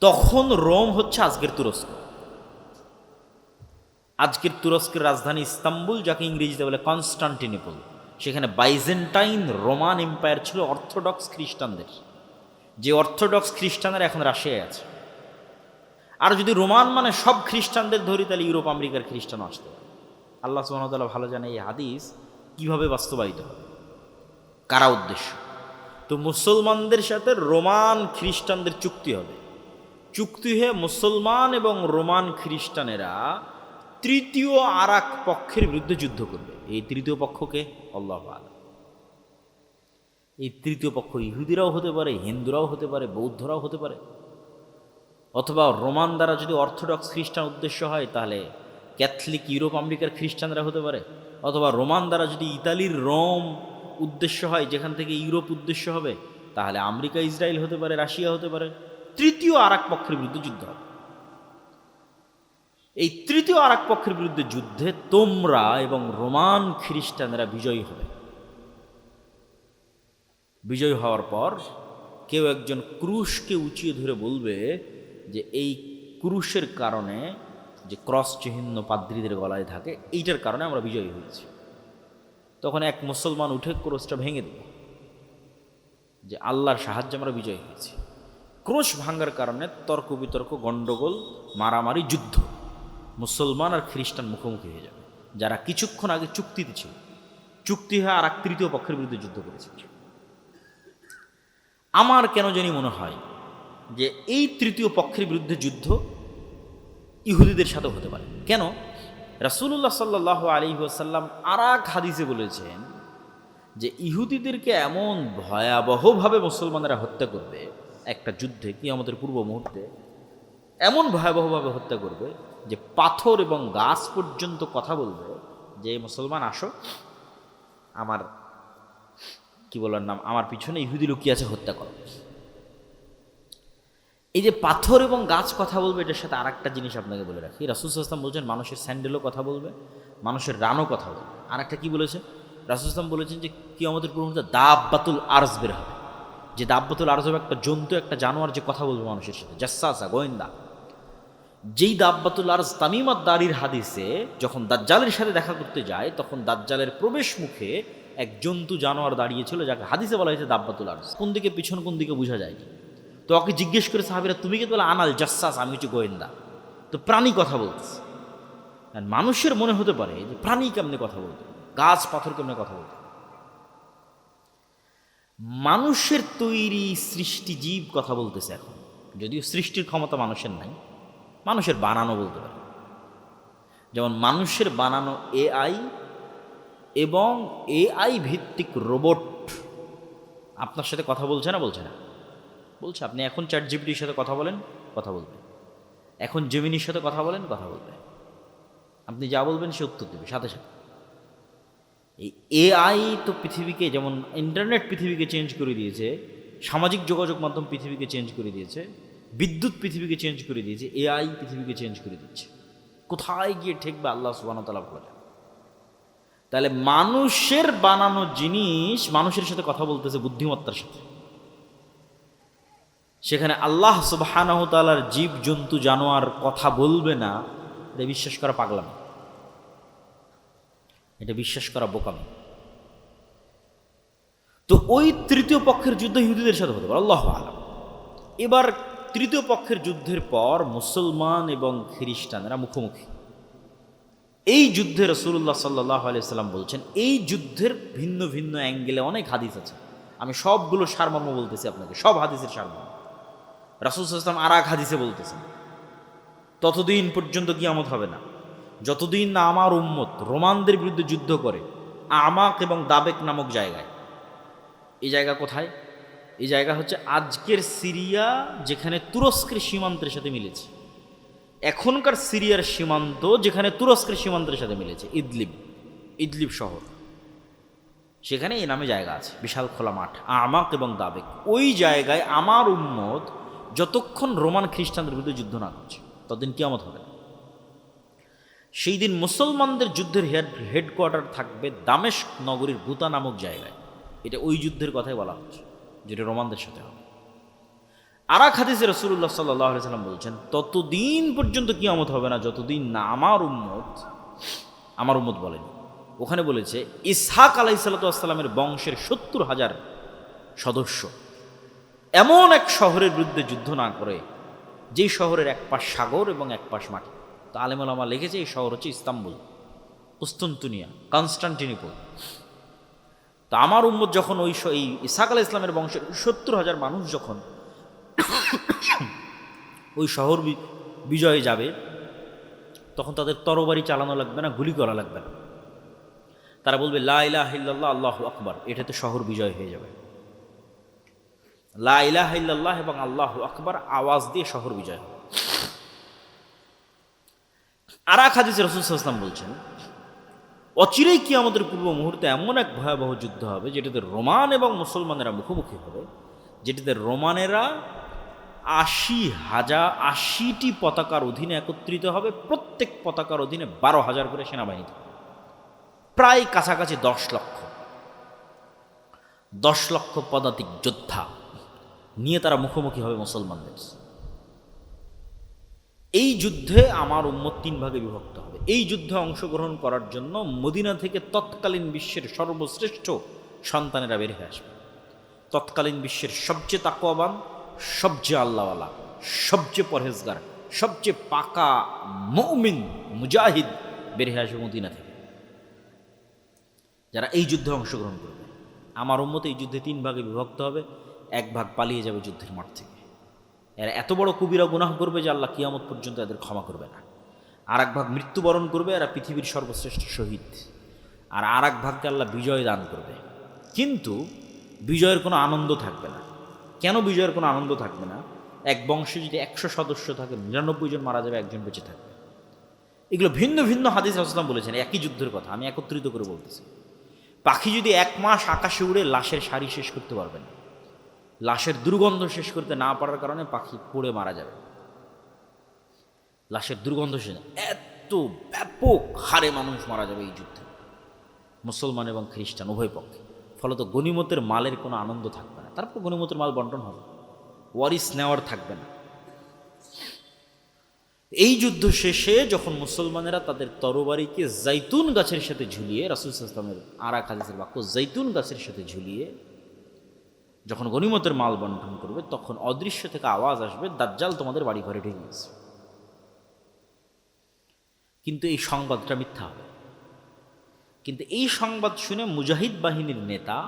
তখন রোম হচ্ছে আজকের তুরস্ক। আজকের তুরস্কের রাজধানী ইস্তাম্বুল, যাকে ইংরেজিতে বলে কনস্টান্টিনোপল। সেখানে বাইজেন্টাইন রোমান এম্পায়ার ছিল অর্থোডক্স খ্রিস্টানদের, যে অর্থোডক্স খ্রিস্টানরা এখন রাশিয়ায় আছে। আর যদি রোমান মানে সব খ্রিস্টানদের ধরি, তাহলে ইউরোপ আমেরিকার খ্রিস্টান আসতে পারে। আল্লাহ সুবহানাহু ওয়া তাআলা ভালো জানে এই হাদিস কিভাবে বাস্তবায়িত হবে, কারা উদ্দেশ্য। তো মুসলমানদের সাথে রোমান খ্রিস্টানদের চুক্তি হবে। চুক্তি হয়ে মুসলমান এবং রোমান খ্রিস্টানেরা তৃতীয় আর এক পক্ষের বিরুদ্ধে যুদ্ধ করবে। এই তৃতীয় পক্ষকে আল্লাহু আ'লাম। এই তৃতীয় পক্ষ ইহুদিরাও হতে পারে, হিন্দুরাও হতে পারে, বৌদ্ধরাও হতে পারে, অথবা রোমান দ্বারা যদি অর্থোডক্স খ্রিস্টান উদ্দেশ্য হয় তাহলে ক্যাথলিক ইউরোপ আমেরিকার খ্রিস্টানরা হতে পারে, অথবা রোমান দ্বারা যদি ইতালির রোম উদ্দেশ্য হয়, যেখান থেকে ইউরোপ উদ্দেশ্য হবে, তাহলে আমেরিকা, ইসরায়েল হতে পারে, রাশিয়া হতে পারে। তৃতীয় আর এক পক্ষের বিরুদ্ধে যুদ্ধ হবে। এই তৃতীয় আর এক পক্ষের বিরুদ্ধে যুদ্ধে তোমরা এবং রোমান খ্রিস্টানেরা বিজয়ী হবে। বিজয়ী হওয়ার পর কেউ একজন ক্রুশকে উঁচিয়ে ধরে বলবে যে এই ক্রুশের কারণে, যে ক্রস চিহ্ন পাদ্রীদের গলায় থাকে, এইটার কারণে আমরা বিজয়ী হয়েছি। তখন এক মুসলমান উঠে ক্রুশটা ভেঙে দেবে যে আল্লাহর সাহায্যে আমরা বিজয়ী হয়েছি। ক্রুশ ভাঙার কারণে তর্ক বিতর্ক, গণ্ডগোল, মারামারি, যুদ্ধ, মুসলমান আর খ্রিস্টান মুখোমুখি হয়ে যাবে, যারা কিছুক্ষণ আগে চুক্তিতে ছিল। চুক্তি হয়ে আর এক তৃতীয় পক্ষের বিরুদ্ধে যুদ্ধ করেছে। আমার কেন জানি মনে হয় যে এই তৃতীয় পক্ষের বিরুদ্ধে যুদ্ধ ইহুদিদের সাথে হতে পারে। কেন? রাসূলুল্লাহ সাল্লাল্লাহু আলাইহি ওয়াসাল্লাম আর এক হাদিসে বলেছেন যে ইহুদিদেরকে এমন ভয়াবহভাবে মুসলমানেরা হত্যা করবে একটা যুদ্ধে, কিয়ামতের পূর্ব মুহূর্তে এমন ভয়াবহভাবে হত্যা করবে যে পাথর এবং গাছ পর্যন্ত কথা বলবে যে মুসলমান আসো, আমার কি বলার নাম, আমার পিছনে ইহুদি লুকিয়ে আছে, হত্যা করো। এই যে পাথর এবং গাছ কথা বলবে, এটার সাথে আর একটা জিনিস আপনাকে বলে রাখি। রাসূল সাল্লাল্লাহু আলাইহি ওয়াসাল্লাম বলছেন মানুষের স্যান্ডেলও কথা বলবে, মানুষের রানও কথা বলবে। আর একটা কী বলেছেন রাসূল সাল্লাল্লাহু আলাইহি ওয়াসাল্লাম বলেছেন যে কিয়ামতের পূর্ব মুহূর্তে দাব্বাতুল আরজ বের হবে। যে দাব্বাতুল আরজ হবে একটা জন্তু, একটা জানোয়ার যে কথা বলবে মানুষের সাথে, জাসসাসা, গোয়েন্দা। যেই দাব্বাতুল আরজ তামিমাত দারির হাদিসে যখন দাজ্জালের সাথে দেখা করতে যায়, তখন দাজ্জালের প্রবেশ মুখে এক জন্তু জানোয়ার দাঁড়িয়েছিল, যাকে হাদিসে বলা হয়েছে দাব্বাতুল আরজ। কোন দিকে পিছন কোন দিকে বোঝা যায়নি। তো ওকে জিজ্ঞেস করে সাহাবীরা, তুমি কি বলে আনাল জাসসাস, আমি হচ্ছে গোয়েন্দা। তো প্রাণী কথা বলতেছে। আর মানুষের মনে হতে পারে যে প্রাণী কেমনে কথা বলতে, গাছ পাথর কেমনে কথা বলতে। মানুষের তৈরি সৃষ্টি জীব কথা বলতেছে এখন, যদিও সৃষ্টির ক্ষমতা মানুষের নাই, মানুষের বানানো বলতে পারে। যেমন মানুষের বানানো এআই এবং এআই ভিত্তিক রোবট আপনার সাথে কথা বলছে না? বলছে না, বলছে। আপনি এখন চ্যাট জিপিটির সাথে কথা বলেন, কথা বলবে। এখন জেমিনির সাথে কথা বলেন, কথা বলবে। আপনি যা বলবেন সে উত্তর দেবে সাথে সাথে। এই এআই তো পৃথিবীকে, যেমন ইন্টারনেট পৃথিবীকে চেঞ্জ করে দিয়েছে, সামাজিক যোগাযোগ মাধ্যম পৃথিবীকে চেঞ্জ করে দিয়েছে, বিদ্যুৎ পৃথিবীকে চেঞ্জ করে দিয়েছে, এআই পৃথিবীকে চেঞ্জ করে দিচ্ছে। কোথায় গিয়ে ঠেকবে আল্লাহ সুবহানাহু ওয়া তাআলা বলে। তাহলে মানুষের বানানো জিনিস মানুষের সাথে কথা বলতেছে বুদ্ধিমত্তার সাথে। সেখানে আল্লাহ সুবহানাহু ওয়া তাআলার জীব জন্তু জানোয়ার কথা বলবে না, এটা বিশ্বাস করা পাগলামি, এটা বিশ্বাস করা বোকামি। তো ওই তৃতীয় পক্ষের যুদ্ধ ইহুদিদের সাথে হতে পারে, আল্লাহু আ'লাম। এবার তৃতীয় পক্ষের যুদ্ধের পর মুসলমান এবং খ্রিস্টানেরা মুখোমুখি। এই যুদ্ধে রাসূলুল্লাহ সাল্লাল্লাহু আলাইহি ওয়াসাল্লাম বলছেন, এই যুদ্ধের ভিন্ন ভিন্ন অ্যাঙ্গেলে অনেক হাদিস আছে। আমি সবগুলো সারমর্ম বলতেছি আপনাকে, সব হাদিসের সারমর্ম। রাসূল সাল্লাল্লাহু আলাইহি ওয়াসাল্লাম আর এক হাদিসে বলতেছেন, ততদিন পর্যন্ত কিয়ামত হবে না যতদিন না আমার উম্মত রোমানদের বিরুদ্ধে যুদ্ধ করে আমাক এবং দাবেক নামক জায়গায়। এই জায়গা কোথায়? এই জায়গা হচ্ছে আজকের সিরিয়া, যেখানে তুরস্কের সীমান্তের সাথে মিলেছে। এখনকার সিরিয়ার সীমান্ত যেখানে তুরস্কের সীমান্তের সাথে মিলেছে, ইদলিব শহর, সেখানে এই নামে জায়গা আছে, বিশাল খোলা মাঠ, আমাক এবং দাবেক। ওই জায়গায় আমার উম্মত যতক্ষণ রোমান খ্রিস্টানদের বিরুদ্ধে যুদ্ধ না করছে ততদিন কিয়ামত হবে না। সেই দিন মুসলমানদের যুদ্ধের হেডকোয়ার্টার থাকবে দামেস্ক নগরীর গুতা নামক জায়গায়। এটা ওই যুদ্ধের কথাই বলা হচ্ছে, যেটা রোমানদের সাথে হবে। আর এক হাদিসে রাসূলুল্লাহ সাল্লাল্লাহু আলাইহি ওয়াসাল্লাম বলছেন, ততদিন পর্যন্ত কিয়ামত হবে না যতদিন না আমার উম্মত বলেনি, ওখানে বলেছে ইসহাক আলাইহিসসালাতু ওয়াসসালামের বংশের ৭০,০০০ সদস্য এমন এক শহরের বিরুদ্ধে যুদ্ধ না করে, যেই শহরের এক পাশ সাগর এবং এক পাশ মাটি। তো আলেম ওলামা লিখেছে এই শহর হচ্ছে ইস্তাম্বুল, কুস্তুনতুনিয়া, কনস্টান্টিনোপল। তা আমার উম্মত যখন এই ইসহাক আলাইহিস সালামের বংশের ৭০,০০০ মানুষ যখন ওই শহর বিজয়ে যাবে, তখন তাদের তরবারি চালানো লাগবে না, গুলি করা লাগবে না। তারা বলবে লা ইলাহা ইল্লাল্লাহ আল্লাহু আকবার, এটাতে শহর বিজয় হয়ে যাবে। লা ইলাহা ইল্লাল্লাহ এবং আল্লাহু আকবার আওয়াজ দিয়ে শহর বিজয় হবে। আর এক হাদিসে রাসূল সাল্লাল্লাহু আলাইহি ওয়াসাল্লাম বলছেন, অচিরেই কিয়ামতের পূর্ব মুহূর্তে এমন এক ভয়াবহ যুদ্ধ হবে যেটাতে রোমান এবং মুসলমানেরা মুখোমুখি হবে, যেটাতে রোমানেরা ৮০টি পতাকার অধীনে একত্রিত হবে। প্রত্যেক পতাকার অধীনে ১২,০০০ করে সেনাবাহিনী থাকবে, প্রায় কাছাকাছি ১০ লক্ষ পদাতিক যোদ্ধা নিয়ে তারা মুখোমুখি হবে মুসলমানদের। এই যুদ্ধে আমার উম্মত ৩ ভাগে বিভক্ত হবে। এই যুদ্ধে অংশগ্রহণ করার জন্য মদিনা থেকে তৎকালীন বিশ্বের সর্বশ্রেষ্ঠ সন্তানেরা বের হয়ে আসবে। তৎকালীন বিশ্বের সবচেয়ে তাকওয়াবান, সবচেয়ে আল্লাহওয়ালা, সবচেয়ে পরহেজগার, সবচেয়ে পাকা মুমিন মুজাহিদ বের হয়ে আসবে মদিনা থেকে, যারা এই যুদ্ধে অংশগ্রহণ করবে। আমার উম্মত এই যুদ্ধে ৩ ভাগে বিভক্ত হবে। এক ভাগ পালিয়ে যাবে যুদ্ধের মাঠ থেকে, এরা এত বড় কবিরা গুনাহ করবে যে আল্লাহ কিয়ামত পর্যন্ত এদের ক্ষমা করবে না। আর এক ভাগ মৃত্যুবরণ করবে, এরা পৃথিবীর সর্বশ্রেষ্ঠ শহীদ। আর এক ভাগকে আল্লাহ বিজয় দান করবে, কিন্তু বিজয়ের কোনো আনন্দ থাকবে না। কেন বিজয়ের কোনো আনন্দ থাকবে না? এক বংশে যদি ১০০ সদস্য থাকে, ৯৯ জন মারা যাবে, একজন বেঁচে থাকবে। এগুলো ভিন্ন ভিন্ন হাদিস রাসূলুল্লাহ বলেছেন, একই যুদ্ধের কথা আমি একত্রিত করে বলতেছি। পাখি যদি ১ মাস আকাশে উড়ে লাশের সারি শেষ করতে পারবে না, লাশের দুর্গন্ধ শেষ করতে না পারার কারণে পাখি পড়ে মারা যাবে। লাশের দুর্গন্ধ শেষ, এত ব্যাপক হারে মানুষ মারা যাবে এই যুদ্ধে, মুসলমান এবং খ্রিস্টান উভয় পক্ষে। ফলত গনিমতের মালের কোনো আনন্দ থাকবে না। তারপর গনিমতের মাল বন্টন হবে, ওয়ারিস নেওয়ার থাকবে না। এই যুদ্ধ শেষে যখন মুসলমানেরা তাদের তরবারিকে জাইতুন গাছের সাথে ঝুলিয়ে, রাসূল সাল্লাল্লাহু আলাইহি ওয়াসাল্লামের আর এক হাদিসের বাক্য, জাইতুন গাছের সাথে ঝুলিয়ে যখন গনিমতের মাল বন্টন করবে, তখন অদৃশ্য থেকে আওয়াজ আসবে, দাজ্জাল তোমাদের বাড়ি ঘরে ঢুকে গেছে। কিন্তু এই সংবাদটা মিথ্যা হবে। কিন্তু এই সংবাদ শুনে মুজাহিদ বাহিনীর নেতা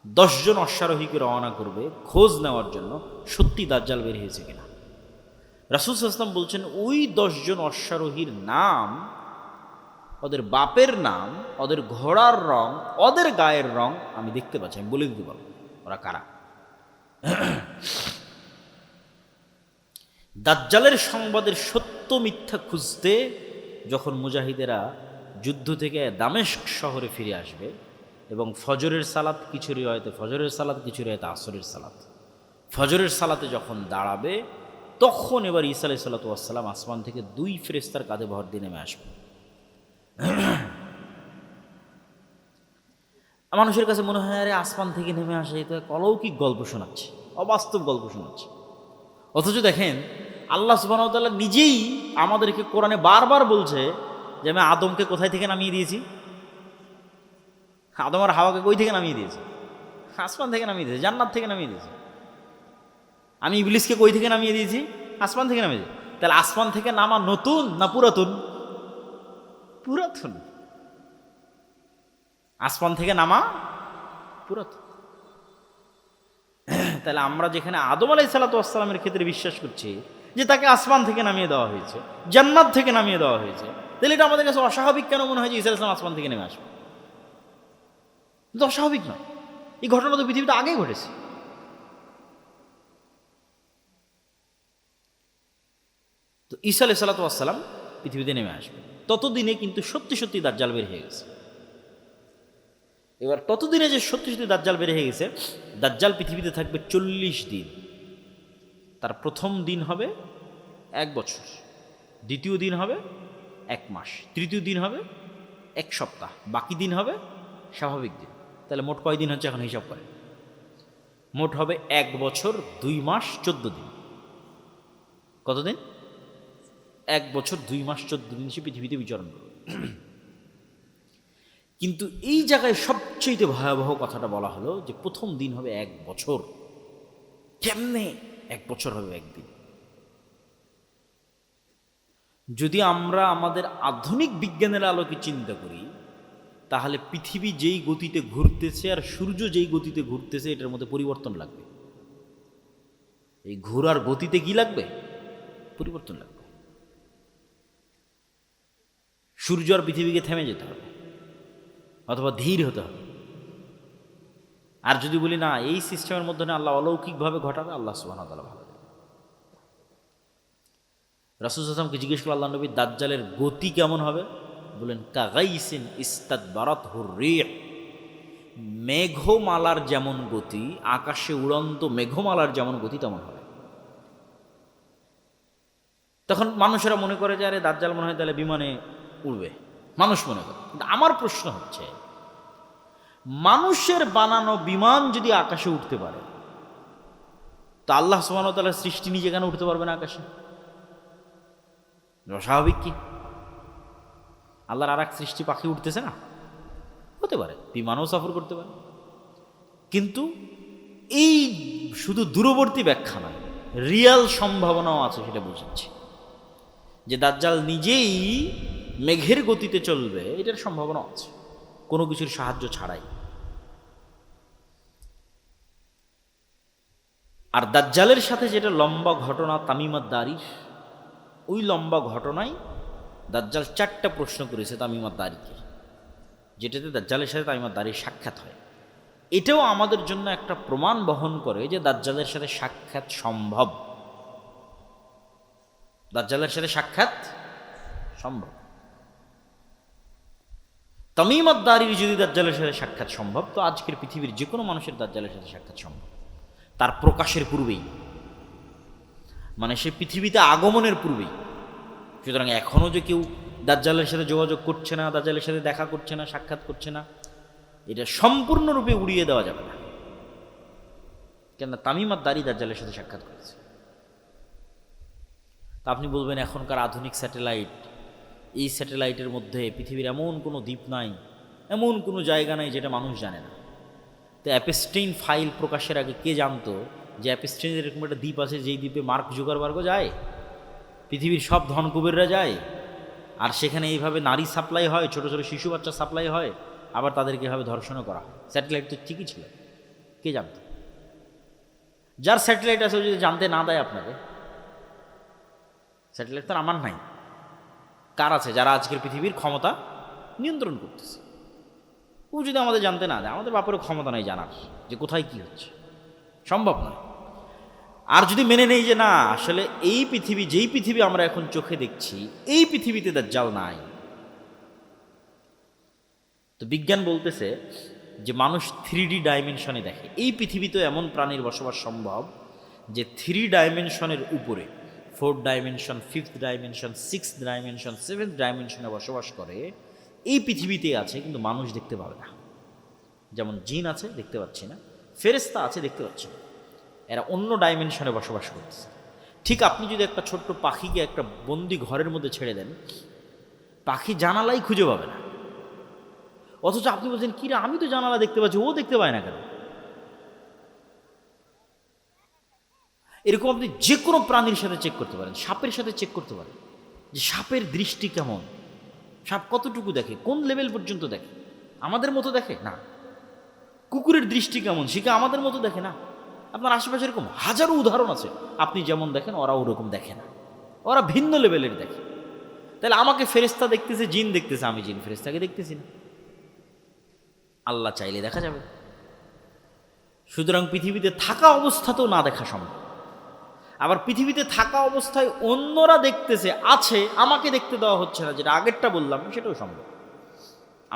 10 জন অশ্বারোহীকে রওনা করবে খোঁজ নেওয়ার জন্য সত্যি দাজ্জাল বের হয়েছে কিনা। রাসূল সাল্লাল্লাহু আলাইহি ওয়াসাল্লাম বলছেন, ওই 10 জন অশ্বারোহীর নাম, ওদের বাপের নাম, ওদের ঘোড়ার রং, ওদের গায়ের রং আমি দেখতে পাচ্ছি, আমি বলে দিতে পারবো ওরা কারা। দাজ্জালের সংবাদের সত্য মিথ্যা খুঁজতে যখন মুজাহিদেরা যুদ্ধ থেকে দামেস্ক শহরে ফিরে আসবে, এবং ফজরের সালাত কিছু রিওয়ায়েতে ফজরের সালাত, কিছু রিওয়ায়েতে আসরের সালাত, ফজরের সালাতে যখন দাঁড়াবে, তখন এবার ঈসা আলাইহিস সালাতু ওয়াস সালাম আসমান থেকে 2 ফেরেশতার কাঁধে ভর দিয়ে নেমে আসবে। মানুষের কাছে মনে হয়, আরে আসমান থেকে নেমে আসে, এটা অলৌকিক গল্প শোনাচ্ছে, অবাস্তব গল্প শোনাচ্ছে। অথচ দেখেন, আল্লাহ সুবহানাহু ওয়া তাআলা নিজেই আমাদেরকে কোরআনে বারবার বলছে যে আমি আদমকে কোথায় থেকে নামিয়ে দিয়েছি, আদম আর হাওয়াকে কই থেকে নামিয়ে দিয়েছি? আসমান থেকে নামিয়ে দিয়েছি, জান্নাত থেকে নামিয়ে দিয়েছি। আমি ইবলিসকে কই থেকে নামিয়ে দিয়েছি? আসমান থেকে নামিয়ে দিয়েছি। তাহলে আসমান থেকে নামা নতুন না পুরাতন? পুরাতন। আসমান থেকে নামা পুরাতন। তাহলে আমরা যেখানে আদম আলাইহিস সালাতু ওয়াস সালামের ক্ষেত্রে বিশ্বাস করছি যে তাকে আসমান থেকে নামিয়ে দেওয়া হয়েছে, জান্নাত থেকে নামিয়ে দেওয়া হয়েছে, তাহলে এটা আমাদের কাছে অস্বাভাবিক কেন মনে হয় যে ঈসা আলাইহিস সালাম আসমান থেকে নেমে আসবে? কিন্তু অস্বাভাবিক নয়, এই ঘটনা তো পৃথিবীতে আগেই ঘটেছে। তো ঈসা আলাইহিস সালাতু ওয়াস সালাম পৃথিবীতে নেমে আসবে, ততদিনে কিন্তু সত্যি সত্যি দাজ্জাল বের হয়ে গেছে। এবার ততদিনে যে সত্যি সত্যি দাজ্জাল বের হয়ে গেছে, দাজ্জাল পৃথিবীতে থাকবে 40 দিন। তার প্রথম দিন হবে 1 বছর, দ্বিতীয় দিন হবে 1 মাস, তৃতীয় দিন হবে 1 সপ্তাহ, বাকি দিন হবে স্বাভাবিক দিন। তাহলে মোট কয় দিন হচ্ছে এখন হিসাব করে? মোট হবে 1 বছর 2 মাস 14 দিন। কতদিন? 1 বছর 2 মাস 14 দিন সে পৃথিবীতে বিচরণ করবে। কিন্তু এই জায়গায় সবচেয়ে ভয়াবহ কথাটা বলা হলো যে প্রথম দিন হবে 1 বছর। কেমনে 1 বছর হবে একদিন? যদি আমরা আমাদের আধুনিক বিজ্ঞানের আলোকে চিন্তা করি, তাহলে পৃথিবী যেই গতিতে ঘুরতেছে আর সূর্য যেই গতিতে ঘুরতেছে, এটার মধ্যে পরিবর্তন লাগবে। এই ঘোরার গতিতে কি লাগবে? পরিবর্তন লাগবে। সূর্য আর পৃথিবীকে থেমে যেতে হবে, অথবা ধীর হতে হবে। আর যদি বলি না, এই সিস্টেমের মধ্যে আল্লাহ অলৌকিকভাবে ঘটাবে, আল্লাহ সুবহানাহু ওয়া তাআলা ভালো জানেন। রাসূল সাল্লাল্লাহু আলাইহি ওয়াসাল্লাম জিজ্ঞেস করলেন, আল্লাহ নবী, দাজ্জালের গতি কেমন হবে? বলেন, কাগাইসিন ইস্তাদবারাতহুর রিহ, মেঘমালার যেমন গতি, আকাশে উড়ন্ত মেঘমালার যেমন গতি তেমন হবে। তখন মানুষেরা মনে করে যে আরে দাজ্জাল মনে হয় তাহলে বিমানে উড়বে, মানুষ মনে করে। কিন্তু আমার প্রশ্ন হচ্ছে, মানুষের বানানো বিমান যদি আকাশে উঠতে পারে, তা আল্লাহ সুবহানাহু ওয়া তাআলার সৃষ্টি নিজে কেন উঠতে পারবে না আকাশে? অস্বাভাবিক কি? আল্লাহর আর এক সৃষ্টি পাখি উঠতেছে না? হতে পারে, বিমানও সফর করতে পারে। কিন্তু এই শুধু দূরবর্তী ব্যাখ্যা নয়, রিয়াল সম্ভাবনাও আছে, সেটা বুঝাচ্ছি যে দাজ্জাল নিজেই মেঘের গতিতে চলবে, এটার সম্ভাবনা আছে কোনো কিছুর সাহায্য ছাড়াই। আর দাজ্জালের সাথে যেটা লম্বা ঘটনা তামিমাত দারির, ওই লম্বা ঘটনায় দাজ্জাল 4টা প্রশ্ন করেছে তামিমাত দারিকে, যেটাতে দাজ্জালের সাথে তামিমাত দারির সাক্ষাৎ হয়। এটাও আমাদের জন্য একটা প্রমাণ বহন করে যে দাজ্জালের সাথে সাক্ষাৎ সম্ভব। দাজ্জালের সাথে সাক্ষাৎ সম্ভব। তামিম আদ-দারির যদি দাজ্জালের সাথে সাক্ষাৎ সম্ভব, তো আজকের পৃথিবীর যে কোনো মানুষের দাজ্জালের সাথে সাক্ষাৎ সম্ভব, তার প্রকাশের পূর্বেই, মানে সে পৃথিবীতে আগমনের পূর্বেই। সুতরাং এখনও যে কেউ দাজ্জালের সাথে যোগাযোগ করছে না, দাজ্জালের সাথে দেখা করছে না, সাক্ষাৎ করছে না, এটা সম্পূর্ণরূপে উড়িয়ে দেওয়া যাবে না। কেননা তামিম আদ-দারি দাজ্জালের সাথে সাক্ষাৎ করেছে। তা আপনি বলবেন এখনকার আধুনিক স্যাটেলাইট, এই স্যাটেলাইটের মধ্যে পৃথিবীর এমন কোনো দ্বীপ নাই, এমন কোনো জায়গা নাই যেটা মানুষ জানে না। তো অ্যাপস্টেইন ফাইল প্রকাশের আগে কে জানতো যে অ্যাপস্টেইনের এরকম একটা দ্বীপ আছে, যেই দ্বীপে মার্ক জুকারবার্গ যায়, পৃথিবীর সব ধনকুবেররা যায়, আর সেখানে এইভাবে নারী সাপ্লাই হয়, ছোট ছোট শিশু বাচ্চা সাপ্লাই হয়, আবার তাদেরকে এভাবে ধর্ষণও করা হয়। স্যাটেলাইট তো ঠিকই ছিল, কে জানত? যার স্যাটেলাইট আছে যদি জানতে না দেয় আপনাকে, স্যাটেলাইট তো আমার নাই, কার আছে? যারা আজকের পৃথিবীর ক্ষমতা নিয়ন্ত্রণ করতেছে, ও যদি আমাদের জানতে না দেয়, আমাদের বাপেরও ক্ষমতা নাই জানার যে কোথায় কি হচ্ছে, সম্ভব নয়। আর যদি মেনে নেই যে না, আসলে এই পৃথিবী, যেই পৃথিবী আমরা এখন চোখে দেখছি, এই পৃথিবীতে দাজ্জাল নাই, তো বিজ্ঞান বলতেছে যে মানুষ 3D ডাইমেনশনে দেখে। এই পৃথিবীতে এমন প্রাণীর বসবাস সম্ভব যে 3 ডাইমেনশনের উপরে, 4th dimension, 5th dimension, 6th dimension, 7th ডাইমেনশনে বসবাস করে, এই পৃথিবীতে আছে, কিন্তু মানুষ দেখতে পাবে না। যেমন জিন আছে, দেখতে পাচ্ছি না, ফেরেশতা আছে, দেখতে পাচ্ছি না, এরা অন্য ডাইমেনশনে বসবাস করতেছে। ঠিক আপনি যদি একটা ছোট্ট পাখিকে একটা বন্দি ঘরের মধ্যে ছেড়ে দেন, পাখি জানালাই খুঁজে পাবে না, অথচ আপনি বলছেন কিরা আমি তো জানালা দেখতে পাচ্ছি, ও দেখতে পায় না কেন? এরকম আপনি যে কোনো প্রাণীর সাথে চেক করতে পারেন, সাপের সাথে চেক করতে পারেন যে সাপের দৃষ্টি কেমন, সাপ কতটুকু দেখে, কোন লেভেল পর্যন্ত দেখে, আমাদের মতো দেখে না। কুকুরের দৃষ্টি কেমন, সে কি আমাদের মতো দেখে না। আপনার আশেপাশে এরকম হাজারো উদাহরণ আছে, আপনি যেমন দেখেন ওরা ওরকম দেখে না, ওরা ভিন্ন লেভেলের দেখে। তাহলে আমাকে ফেরেশতা দেখতেছে, জিন দেখতেছে, আমি জিন ফেরেশতাকে দেখতেছি না। আল্লাহ চাইলে দেখা যাবে। সুতরাং পৃথিবীতে থাকা অবস্থাতেও না দেখা সম্ভব। আবার পৃথিবীতে থাকা অবস্থায় অন্যরা দেখতেছে, আছে, আমাকে দেখতে দেওয়া হচ্ছে না, যেটা আগেরটা বললাম সেটাও সম্ভব।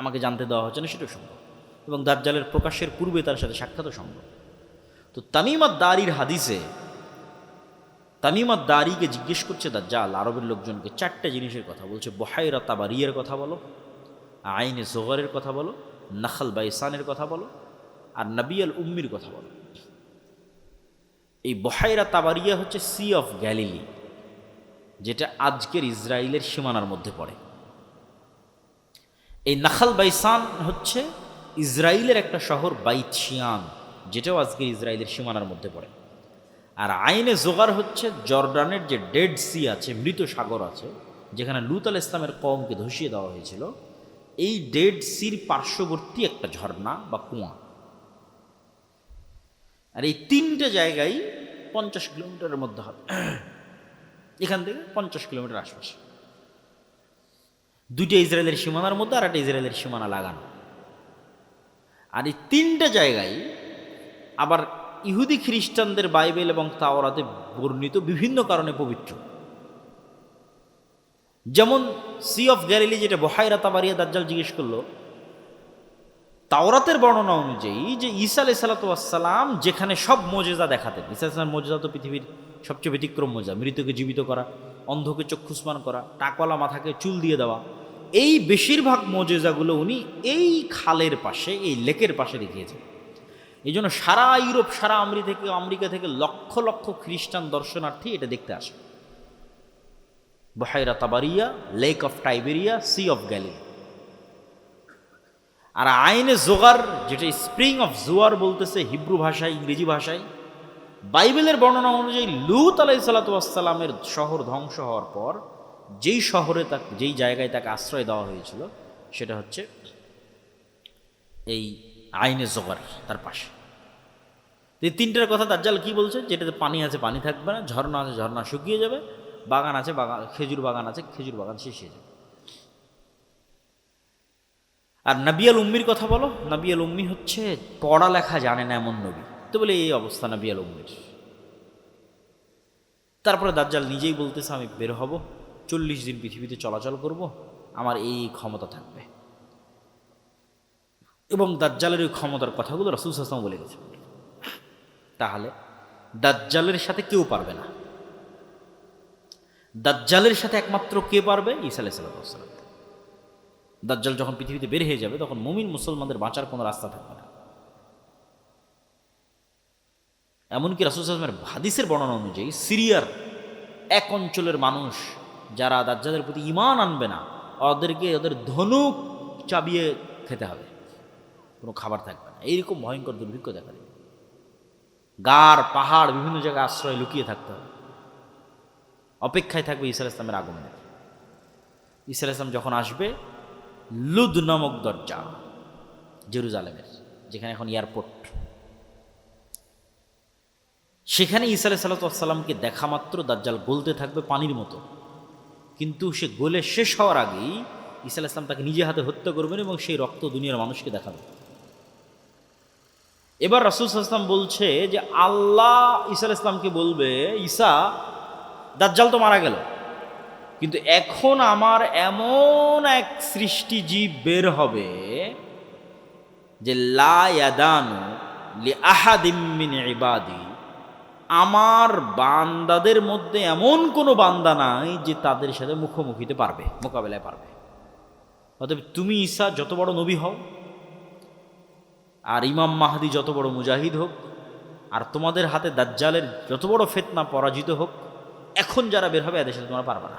আমাকে জানতে দেওয়া হচ্ছে না, সেটাও সম্ভব। এবং দাজ্জালের প্রকাশের পূর্বে তার সাথে সাক্ষাৎও সম্ভব। তো তামিম আদ-দারির হাদিসে তামিম আদ-দারিকে জিজ্ঞেস করছে দাজ্জাল আরবের লোকজনকে 4টে জিনিসের কথা বলছে। বহাইরা তাবারিয়ার কথা বলো, আইনে জোগরের কথা বলো, নাখাল বাইসানের কথা বলো, আর নবী আল উম্মির কথা বলো। এই বহাইরা তাবারিয়া হচ্ছে সি অফ গ্যালিলি, যেটা আজকের ইসরায়েলের সীমানার মধ্যে পড়ে। এই নাখাল বাইসান হচ্ছে ইসরায়েলের একটা শহর, বাইতশিয়ান, যেটাও আজকে ইসরায়েলের সীমানার মধ্যে পড়ে। আর আইনে জোগার হচ্ছে জর্ডানের যে ডেড সি আছে, মৃত সাগর আছে, যেখানে লূত আলাইহিস সালামের কওমকে ধসিয়ে দেওয়া হয়েছিল, এই ডেড সির পার্শ্ববর্তী একটা ঝর্ণা বা কুয়া। আর এই 3টে জায়গায় 50 কিলোমিটারের মধ্যে হবে, এখান থেকে 50 কিলোমিটার আশপাশে। 2টে ইসরায়েলের সীমানার মধ্যে, আর একটা ইসরায়েলের সীমানা লাগানো। আর এই 3টে জায়গায় আবার ইহুদি খ্রিস্টানদের বাইবেল এবং তাওরাতে বর্ণিত বিভিন্ন কারণে পবিত্র। যেমন সি অফ গ্যালিলি, যেটা বহাইরা তাবারিয়া দাজ্জাল জিজ্ঞেস করলো, তাওরাতের বর্ণনা অনুযায়ী যে ঈসা আলাইহিস সালাম যেখানে সব মোজেজা দেখাতেন, ঈসা আলাইহিস সালামের মোজেজা তো পৃথিবীর সবচেয়ে ব্যতিক্রম মোজেজা, মৃতকে জীবিত করা, অন্ধকে চক্ষুষ্মান করা, টাকওয়ালা মাথাকে চুল দিয়ে দেওয়া, এই বেশিরভাগ মোজেজাগুলো উনি এই খালের পাশে, এই লেকের পাশে দেখিয়েছেন। এই জন্য সারা ইউরোপ, সারা আমেরিকা থেকে লক্ষ লক্ষ খ্রিস্টান দর্শনার্থী এটা দেখতে আসে। Bahaira Tabariya, lake of Tiberias, sea of Galilee. আর আইনে জোগার, যেটা স্প্রিং অফ জোয়ার বলতেছে হিব্রু ভাষায়, ইংরেজি ভাষায়, বাইবেলের বর্ণনা অনুযায়ী লূত আলাইহিস সালামের শহর ধ্বংস হওয়ার পর যেই শহরে যেই জায়গায় তাকে আশ্রয় দেওয়া হয়েছিল, সেটা হচ্ছে এই আইনে জোগার, তার পাশে। এই 3টার কথা দাজ্জাল কি বলছে? যেটাতে পানি আছে, পানি থাকবে না, ঝর্ণা আছে, ঝর্ণা শুকিয়ে যাবে, বাগান আছে, বাগান, খেজুর বাগান আছে, খেজুর বাগান শেষ হয়ে যাবে। আর নবী আল উম্মির কথা বলো, নবী আল উম্মি হচ্ছে পড়ালেখা জানে না এমন নবী। তো বলে এই অবস্থা নবী আল উম্মির। তারপরে দাজ্জাল নিজেই বলতেছে আমি বের হব, 40 দিন পৃথিবীতে চলাচল করব, আমার এই ক্ষমতা থাকবে। এবং দাজ্জালের ওই ক্ষমতার কথাগুলো রাসূল সাল্লাল্লাহু আলাইহি ওয়াসাল্লাম বলে গেছেন। তাহলে দাজ্জালের সাথে কেউ পারবে না। দাজ্জালের সাথে একমাত্র কে পারবে? ঈসা আলাইহিস সালাম। দাজ্জাল যখন পৃথিবীতে বের হয়ে যাবে তখন মুমিন মুসলমানদের বাঁচার কোনো রাস্তা থাকবে না। এমনকি রাসূল সাল্লাল্লাহু আলাইহি ওয়াসাল্লামের হাদিসের বর্ণনা অনুযায়ী সিরিয়ার এক অঞ্চলের মানুষ যারা দাজ্জালের প্রতি ঈমান আনবে না, ওদের ধনুক চাবিয়ে খেতে হবে, কোনো খাবার থাকবে না। এইরকম ভয়ঙ্কর দুর্ভিক্ষ দেখা দেবে। গাঢ় পাহাড় বিভিন্ন জায়গায় আশ্রয় লুকিয়ে থাকতে হবে, অপেক্ষায় থাকবে ঈসা আলাইহিস সালামের আগমনের। ঈসা আলাইহিস সালাম যখন আসবে, লুদ নামক দরজা জেরুজালেমের, যেখানে এখন এয়ারপোর্ট, সেখানে ঈসা আলাইহিস সালামকে দেখা মাত্র দাজ্জাল গলতে থাকবে পানির মতো। কিন্তু সে গলে শেষ হওয়ার আগেই ঈসা আলাইহিস সালাম তাকে নিজে হাতে হত্যা করবেন এবং সেই রক্ত দুনিয়ার মানুষকে দেখাবে। এবার রাসূল সাল্লাল্লাহু আলাইহি ওয়াসাল্লাম বলছে যে আল্লাহ ঈসা আলাইহিস সালামকে বলবে, ঈসা, দাজ্জাল তো মারা গেল, কিন্তু এখন আমার এমন এক সৃষ্টি জীব বের হবে যে লা ইয়াদানু লি আহাদিম মিন ইবাদি, আমার বান্দাদের মধ্যে এমন কোনো বান্দা নাই যে তাদের সাথে মুখোমুখিতে পারবে, মোকাবেলায় পারবে। অতএব তুমি ঈসা যত বড় নবী হও, আর ইমাম মাহদি যত বড় মুজাহিদ হোক, আর তোমাদের হাতে দাজ্জালের যত বড় ফিতনা পরাজিত হোক, এখন যারা বের হবে এদের সাথে তোমরা পারবে না।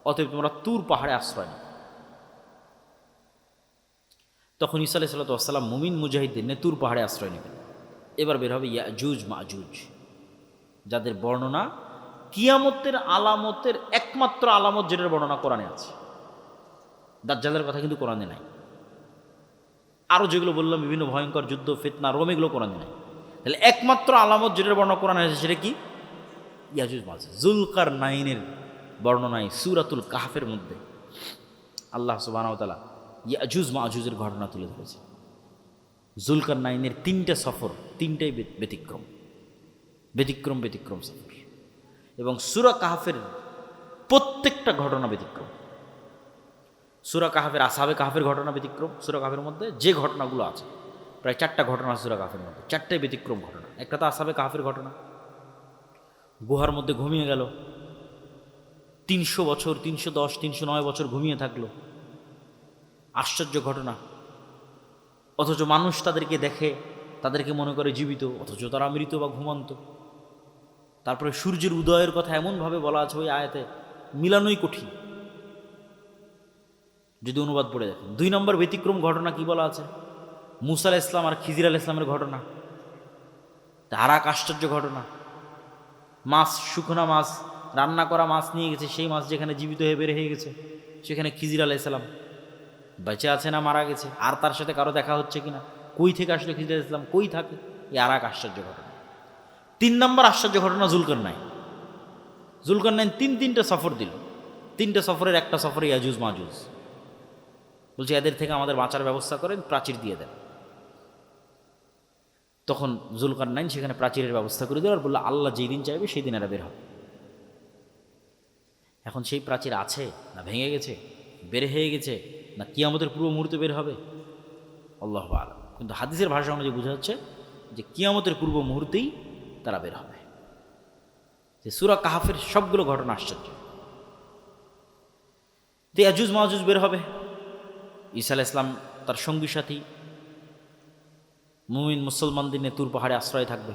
অতএব তোমরা তুর পাহাড়ে আশ্রয় নাও। তখন ঈসা আলাইহিস সালাম মুমিন মুজাহিদদের নিয়ে তুর পাহাড়ে আশ্রয় নেবেন। এবার বের হবে ইয়াজুজ মাজুজ, যাদের বর্ণনা কিয়ামতের আলামতের একমাত্র আলামত, যেটার বর্ণনা কোরআনে আছে। দাজ্জালের কথা কিন্তু কোরআনে নাই। আরও যেগুলো বললাম বিভিন্ন ভয়ঙ্কর যুদ্ধ, ফিতনা, রোম, এগুলো কোরআনে নাই। তাহলে একমাত্র আলামত যেটার বর্ণনা কোরআনে আছে সেটা কি? ইয়াজুজ মাজুজ। যুলকারনাইনের বর্ণনায় সূরাতুল কাহফের মধ্যে আল্লাহ সুবহানাহু ওয়া তাআলা ইয়াজুজ মাজুজের ঘটনা তুলে ধরেছে। যুলকারনাইনের 3টে সফর, 3টাই ব্যতিক্রম ব্যতিক্রম ব্যতিক্রম সফর, এবং সূরা কাহফের প্রত্যেকটা ঘটনা ব্যতিক্রম। সূরা কাহফের আসহাবে কাহফের ঘটনা ব্যতিক্রম। সূরা কাহফের মধ্যে যে ঘটনাগুলো আছে, প্রায় 4টা ঘটনা আছে সূরা কাহফের মধ্যে, 4টাই ব্যতিক্রম ঘটনা। একটা তো আসহাবে কাহফের ঘটনা, গুহার মধ্যে ঘুমিয়ে গেল, 300 বছর, 310, 309 বছর ঘুমিয়ে থাকলো, আশ্চর্য ঘটনা। অথচ মানুষ তাদেরকে দেখে, তাদেরকে মনে করে জীবিত, অথচ তারা মৃত বা ঘুমন্ত। তারপরে সূর্যের উদয়ের কথা এমনভাবে বলা আছে ওই আয়াতে, মিলানোই কঠিন যদি অনুবাদ পড়ে দেখেন। 2 নম্বর ব্যতিক্রম ঘটনা কি বলা আছে? মূসা আলাইহিস সালাম আর খিজির আলাইহিস সালামের ঘটনা, আর এক আশ্চর্য ঘটনা। মাছ, শুকনা মাছ, রান্না করা মাছ নিয়ে গেছে, সেই মাছ যেখানে জীবিত হয়ে বের হয়ে গেছে, সেখানে খিজির আলাইহিস সালাম বেঁচে আছে না মারা গেছে, আর তার সাথে কারো দেখা হচ্ছে কিনা, কই থেকে আসলে খিজির আলাইহিস সালাম, কই থাকে, এই আর এক আশ্চর্য ঘটনা। 3 নম্বর আশ্চর্য ঘটনা যুলকারনাইন। যুলকারনাইন 3টা সফর দিল, 3টে সফরের একটা সফরে ইয়াজুজ মাজুজ। বলছে এদের থেকে আমাদের বাঁচার ব্যবস্থা করেন, প্রাচীর দিয়ে দেন। তখন যুলকারনাইন সেখানে প্রাচীরের ব্যবস্থা করে দিল আর বললো আল্লাহ যেই দিন চাইবে সেই দিন এরা বের হবে। এখন সেই প্রাচীর আছে না ভেঙে গেছে, বের হয়ে গেছে, না কিয়ামতের পূর্ব মুহূর্তে বের হবে, আল্লাহু আ'লাম। কিন্তু হাদিসের ভাষা অনুযায়ী বোঝা যাচ্ছে যে কিয়ামতের পূর্ব মুহূর্তেই তারা বের হবে। যে সূরা কাহফের সবগুলো ঘটনা আশ্চর্য। তো ইয়াজুজ মাজুজ বের হবে, ঈসা আলাইহিস সালাম তার সঙ্গী সাথী মুমিন মুসলমানদের নিয়ে তুর পাহাড়ে আশ্রয় থাকবে।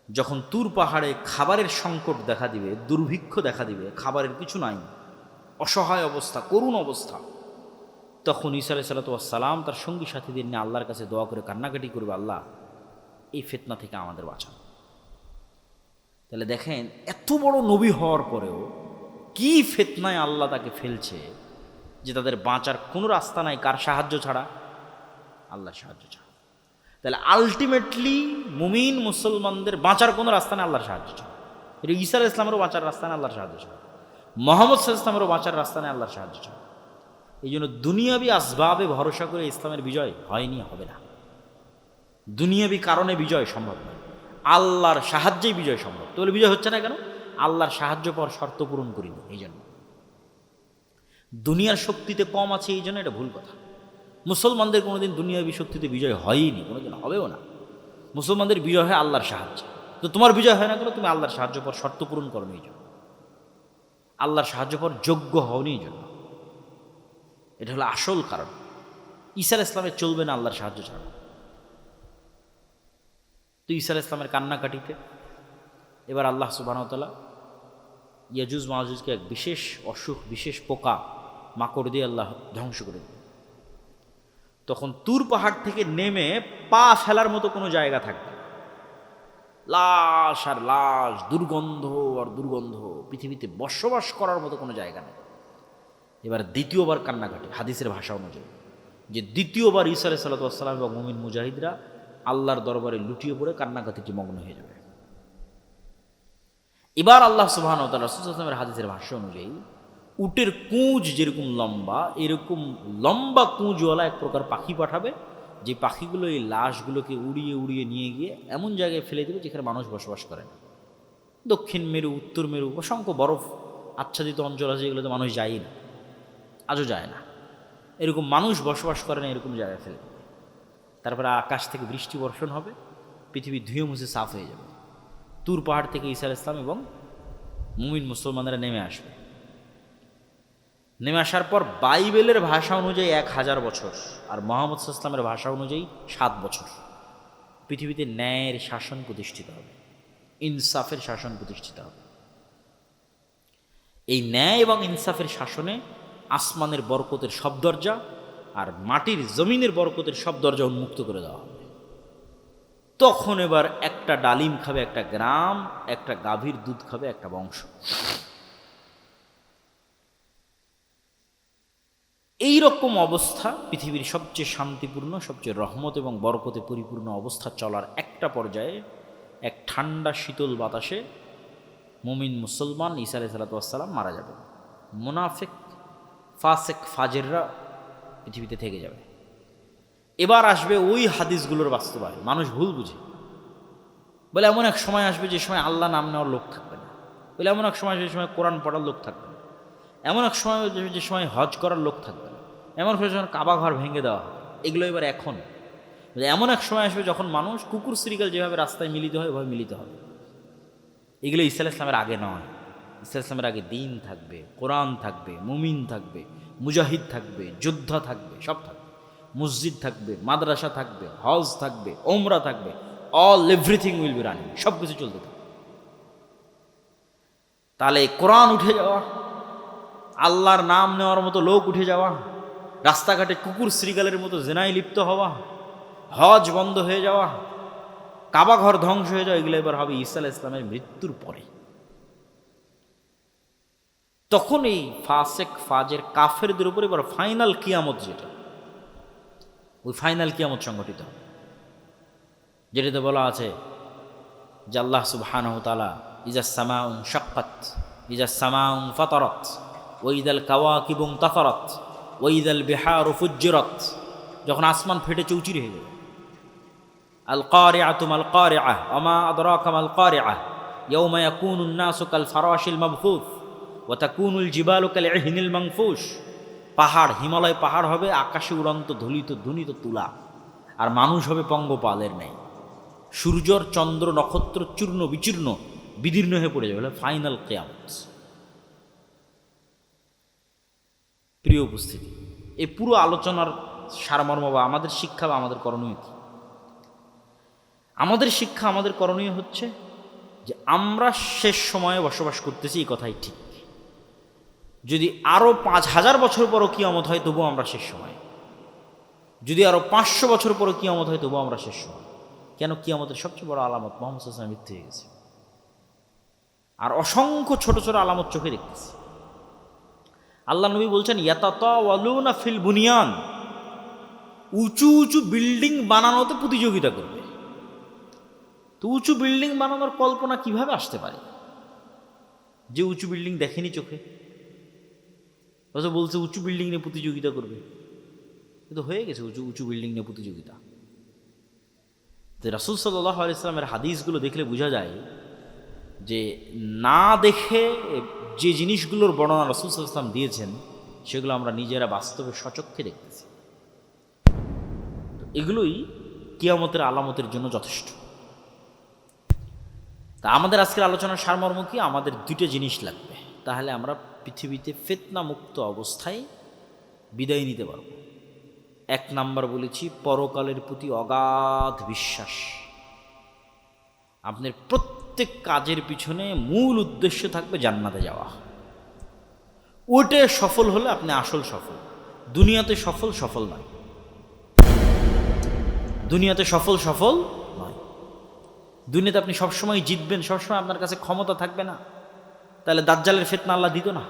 যখন তুর পাহাড়ে খাবারের সংকট দেখা দিবে, দুর্ভিক্ষ দেখা দিবে, খাবারের কিছু নাই, অসহায় অবস্থা, করুণ অবস্থা, তখন ঈসা আলাইহিস সালাম তার সঙ্গী সাথীদের নিয়ে আল্লাহর কাছে দোয়া করে কান্নাকাটি করবে, আল্লাহ এই ফিতনা থেকে আমাদের বাঁচান। তাহলে দেখেন এত বড় নবী হওয়ার পরেও কি ফিতনায় আল্লাহ তাকে ফেলছে যে তাদের বাঁচার কোনো রাস্তা নাই, কার সাহায্য ছাড়া? আল্লাহর সাহায্য ছাড়া। তাহলে আলটিমেটলি মুমিন মুসলমানদের বাঁচার কোনো রাস্তা নেই আল্লাহর সাহায্য ছাড়া। এটা ঈসা আলাইহিস সালামেরও বাঁচার রাস্তা নেই আল্লাহর সাহায্য ছাড়া, মুহাম্মদ সাল্লাল্লাহু আলাইহি ওয়াসাল্লামেরও বাঁচার রাস্তা নেই আল্লাহর সাহায্য ছাড়া। এই জন্য দুনিয়াবি আসবাবে ভরসা করে ইসলামের বিজয় হয়নি, হবে না। দুনিয়াবি কারণে বিজয় সম্ভব নয়, আল্লাহর সাহায্যেই বিজয় সম্ভব। তাহলে বিজয় হচ্ছে না কেন? আল্লাহর সাহায্য পাওয়ার শর্ত পূরণ করিনি, এই জন্য। দুনিয়ার শক্তিতে কম আছে এই জন্য, এটা ভুল কথা। মুসলমানদের কোনোদিন দুনিয়াবী শক্তিতে বিজয় হয়ইনি, কোনোদিন হবেও না। মুসলমানদের বিজয় হয় আল্লাহর সাহায্যে। তো তোমার বিজয় হয় না কেন? তুমি আল্লাহর সাহায্য পর শর্ত পূরণ করো এই জন্য, আল্লাহর সাহায্য পর যোগ্য হওনি জন্য। এটা হলো আসল কারণ। ঈসা আলাইহিস সালামের চলবে না আল্লাহর সাহায্য ছাড়া। তো ঈসা আলাইহিস সালামের কান্নাকাটিতে এবার আল্লাহ সুবহানাহু ওয়া তাআলা ইয়াজুজ মাজুজকে এক বিশেষ অসুখ, বিশেষ পোকা মাকড় দিয়ে আল্লাহ ধ্বংস করে দিল। তখন তুর পাহাড় থেকে নেমে পা ফেলার মতো কোনো জায়গা থাকবে না। লাশ আর লাশ, দুর্গন্ধ আর দুর্গন্ধ, পৃথিবীতে বসবাস করার মতো কোনো জায়গা নেই। এবার দ্বিতীয়বার কান্নাকাটি, হাদিসের ভাষা অনুযায়ী, যে দ্বিতীয়বার ঈসা আলাইহিস সালাতু ওয়াস সালাম এবং মুমিন মুজাহিদরা আল্লাহর দরবারে লুটিয়ে পড়ে কান্নাকাটিতে মগ্ন হয়ে যাবে। এবার আল্লাহ সুবহানাহু ওয়া তাআলা রাসূল সাল্লাল্লাহু আলাইহি ওয়াসাল্লামের হাদিসের ভাষ্য অনুযায়ী উটের কুঁজ যেরকম লম্বা, এরকম লম্বা কুঁজওয়ালা এক প্রকার পাখি পাঠাবে, যে পাখিগুলো এই লাশগুলোকে উড়িয়ে উড়িয়ে নিয়ে গিয়ে এমন জায়গায় ফেলে দেবে যেখানে মানুষ বসবাস করে না। দক্ষিণ মেরু, উত্তর মেরু, অসংখ্য বরফ আচ্ছাদিত অঞ্চল আছে যেগুলোতে মানুষ যায়ই না, আজও যায় না, এরকম মানুষ বসবাস করে না এরকম জায়গায় ফেলে দেবে। তারপরে আকাশ থেকে বৃষ্টি বর্ষণ হবে, পৃথিবী ধুয়ে মুছে সাফ হয়ে যাবে। তুর পাহাড় থেকে ঈসা আলাইহিস সালাম এবং মুমিন মুসলমানরা নেমে আসবে। নেমে আসার পর বাইবেলের ভাষা অনুযায়ী 1000 বছর, আর মুহাম্মদ সাল্লাল্লাহু আলাইহি ওয়াসাল্লামের ভাষা অনুযায়ী 7 বছর পৃথিবীতে ন্যায়ের শাসন প্রতিষ্ঠিত হবে, ইনসাফের শাসন প্রতিষ্ঠিত হবে। এই ন্যায় এবং ইনসাফের শাসনে আসমানের বরকতের সব দরজা আর মাটির জমিনের বরকতের সব দরজা উন্মুক্ত করে দেওয়া হবে। তখন এবার একটা ডালিম খাবে একটা গ্রাম, একটা গাভীর দুধ খাবে একটা বংশ। এই রকম অবস্থা, পৃথিবীর সবচেয়ে শান্তিপূর্ণ, সবচেয়ে রহমত এবং বরকতে পরিপূর্ণ অবস্থা চলার একটা পর্যায়ে এক ঠান্ডা শীতল বাতাসে মুমিন মুসলমান ঈসা আলাইহিস সালাতু ওয়াস সালাম মারা যাবে। মুনাফিক, ফাসেক, ফাজেররা পৃথিবীতে থেকে যাবে। এবার আসবে ওই হাদিসগুলোর বাস্তবায়ন। মানুষ ভুল বুঝে, বলে এমন এক সময় আসবে যে সময় আল্লাহ নাম নেওয়ার লোক থাকবে না, বলে এমন এক সময় যে সময় কোরআন পড়ার লোক থাকবে না, এমন এক সময় যে সময় হজ করার লোক থাকবে না, এমন এক সময় কাবা ঘর ভেঙে দেওয়া হবে। এগুলো এবার এখন এমন এক সময় আসবে যখন মানুষ কুকুর শ্রীকাল যেভাবে রাস্তায় মিলিত হয় ওইভাবে মিলিত হবে। এগুলো ঈসা আলাইহিস সালামের আগে নয়। ঈসা আলাইহিস সালামের আগে দিন থাকবে, কোরআন থাকবে, মুমিন থাকবে, মুজাহিদ থাকবে, যোদ্ধা থাকবে, সব থাকবে, মসজিদ থাকবে, মাদ্রাসা থাকবে, হজ থাকবে, ওমরা থাকবে, all everything will be running, সব কিছু চলতে থাকবে। তাহলে কোরআন উঠে যাওয়া, আল্লাহর নাম নেওয়ার মতো লোক উঠে যাওয়া, রাস্তাঘাটে কুকুর শ্রীগালের মতো জেনায় লিপ্ত হওয়া, হজ বন্ধ হয়ে যাওয়া, কাবা ঘর ধ্বংস হয়ে যাওয়া, এগুলো এবার হবে ঈসা আলাইহিস সালামের মৃত্যুর পরে। তখন এই ফাসেক, ফাজের, কাফেরদের উপর এবার ফাইনাল কিয়ামত, যেটা ওই ফাইনাল কিয়ামত সংগঠিত হবে, যেটাতে বলা আছে যে আল্লাহ সুবহানাহু ওয়া তাআলা ইজা সামাউ শাক্কাত, ইজা সামাউ ফাতারাত, ওয়াইদাল কাওয়াকিবু ইনতাসারাত, ওয়াইদাল বিহারু ফুজ্জিরাত, যখন আসমান ফেটে চৌচির হয়ে যাবে। আল কারিআতু মাল কারিআহ ওয়া মা আদরাকা মাল কারিআহ ইয়াওমা ইয়াকুনুন নাসু কাল ফারাশিল মাবথুস ওয়া তাকুনুল জিবালু কাল ইহনিল মানফুশ। পাহাড়, হিমালয় পাহাড় হবে আকাশে উড়ন্ত ধুলিত ধুনিত তুলা, আর মানুষ হবে পঙ্গপালের ন্যায়। সূর্যর, চন্দ্র, নক্ষত্র চূর্ণ বিচূর্ণ বিদীর্ণ হয়ে পড়ে যাবে। ফাইনাল কিয়ামত। প্রিয় উপস্থিতি, এই পুরো আলোচনার সারমর্ম বা আমাদের শিক্ষা বা আমাদের করণীয় কি? আমাদের শিক্ষা, আমাদের করণীয় হচ্ছে যে আমরা শেষ সময়ে বসবাস করতেছি, এই কথাই ঠিক। যদি আরও 5000 বছর পরও কিয়ামত হয় তবুও আমরা শেষ সময়, যদি আরও 500 বছর পরও কিয়ামত হয় তবুও আমরা শেষ সময়। কেন? কিয়ামতের সবচেয়ে বড় আলামত মুহাম্মদ সাল্লাল্লাহু আলাইহি ওয়াসাল্লাম মৃত্যু হয়ে গেছে, আর অসংখ্য ছোট ছোট আলামত চোখে দেখতেছি। আল্লাহ নবী বলছেন ইয়াতাতাওয়ালুনা ফিল বুনিয়ান, উঁচু উঁচু বিল্ডিং বানানোতে প্রতিযোগিতা করবে। তো উঁচু বিল্ডিং বানানোর কল্পনা কিভাবে আসতে পারে যে উঁচু বিল্ডিং দেখেনি চোখে? বলছে উঁচু বিল্ডিং নিয়ে প্রতিযোগিতা করবে, কিন্তু হয়ে গেছে উঁচু উঁচু বিল্ডিং নিয়ে প্রতিযোগিতা। যে রাসূল সাল্লাল্লাহু আলাইহি ওয়াসাল্লামের হাদিসগুলো দেখলে বোঝা যায় যে না দেখে যে জিনিসগুলোর বর্ণনা রাসূল সাল্লাল্লাহু আলাইহি ওয়াসাল্লাম দিয়েছেন সেগুলো আমরা নিজেরা বাস্তবে সচক্ষে দেখতেছি। এগুলোই কিয়ামতের আলামতের জন্য যথেষ্ট। তা আমাদের আজকের আলোচনার সারমর্ম কি? আমাদের দুটো জিনিস লাগবে, তাহলে আমরা পৃথিবীতে ফিতনা মুক্ত অবস্থায় বিদায় নিতে পারব। এক নাম্বার বলেছি, পরকালের প্রতি অগাধ বিশ্বাস। আপনার প্রত্যেক কাজের পিছনে মূল উদ্দেশ্য থাকবে জান্নাতে যাওয়া। ওইটা সফল হলে আপনি আসল সফল। দুনিয়াতে সফল নয়, দুনিয়াতে সফল নয়। দুনিয়াতে আপনি সবসময় জিতবেন, সবসময় আপনার কাছে ক্ষমতা থাকবে না, তাহলে দাজ্জালের ফিতনা আল্লাহ দিত না।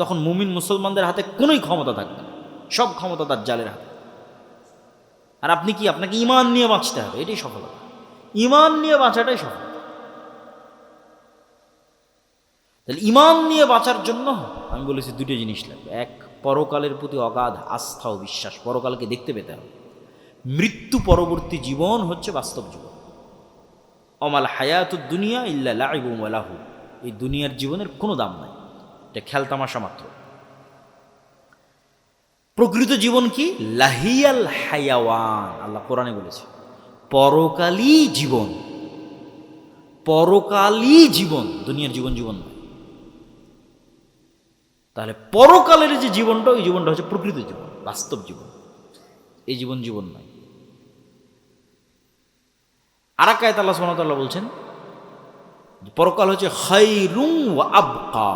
তখন মুমিন মুসলমানদের হাতে কোনোই ক্ষমতা থাকবে না, সব ক্ষমতা দাজ্জালের হাতে। আর আপনি কি, আপনাকে ঈমান নিয়ে বাঁচতে হবে, এটাই সফলতা। ঈমান নিয়ে বাঁচাটাই সফল। তাহলে ঈমান নিয়ে বাঁচার জন্য আমি বলেছি দুটো জিনিস লাগবে। এক, পরকালের প্রতি অগাধ আস্থা ও বিশ্বাস, পরকালকে দেখতে পেতে হবে। মৃত্যু পরবর্তী জীবন হচ্ছে বাস্তব জীবন। অমাল হায়াতুদ দুনিয়া ইল্লা লাইবুম ওয়া লাহু, এই দুনিয়ার জীবনের কোনো দাম নাই, এটা খেলতামাশা মাত্র। প্রকৃত জীবন কি? লাহিয়াল হায়াওয়ান, আল্লাহ কোরআনে বলেছে পরকালই জীবন। পরকালই জীবন, দুনিয়ার জীবন নয়। তাহলে পরকালের যে জীবনটা, ওই জীবনটা হচ্ছে প্রকৃত জীবন, বাস্তব জীবন। এই জীবন নয়। আর এক আয়াতে আল্লাহ সুবহানাহু ওয়া তাআলা বলছেন পরকাল হচ্ছে খায়রুম ওয়া আবকা,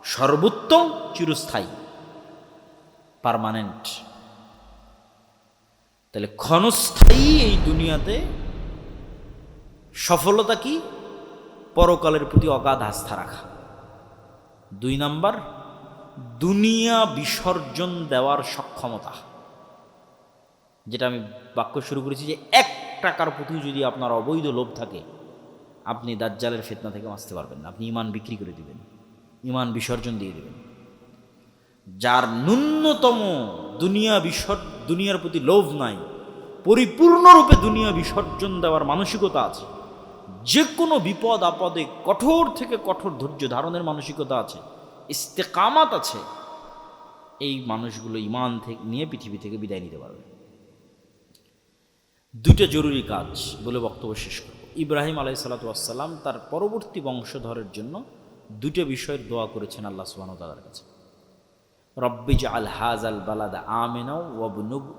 সর্বোত্তম, চিরস্থায়ী, পার্মানেন্ট। তাহলে ক্ষণস্থায়ী এই দুনিয়াতে সফলতা কি? পরকালের প্রতি অগাধ আস্থা রাখা। দুই নাম্বার, দুনিয়া বিসর্জন দেওয়ার সক্ষমতা। যেটা আমি বাক্য শুরু করেছি যে 1 টাকার প্রতি যদি আপনার অবৈধ লোভ থাকে, আপনি দাজ্জালের ফিতনা থেকে বাঁচতে পারবেন না। আপনি ঈমান বিক্রি করে দিবেন, ঈমান বিসর্জন দিয়ে দিবেন। যার ন্যূনতম দুনিয়ার প্রতি লোভ নাই, পরিপূর্ণরূপে দুনিয়া বিসর্জন দেওয়ার মানসিকতা আছে, যে কোনো বিপদ আপদে কঠোর থেকে কঠোর ধৈর্য ধারণের মানসিকতা আছে, ইস্তেকামাত আছে, এই মানুষগুলো ঈমান থেকে নিয়ে পৃথিবী থেকে বিদায় নিতে পারবে। দুটো জরুরি কাজ বলে বক্তব্য শেষ করব। ইব্রাহিম আলাইহিসসালাতু ওয়াসসালাম তার পরবর্তী বংশধরের জন্য দুটো বিষয়ের দোয়া করেছেন আল্লাহ সুবহানাহু ওয়া তাআলার কাছে। রব্বি জাআল হাযাল বালাদা আমিনা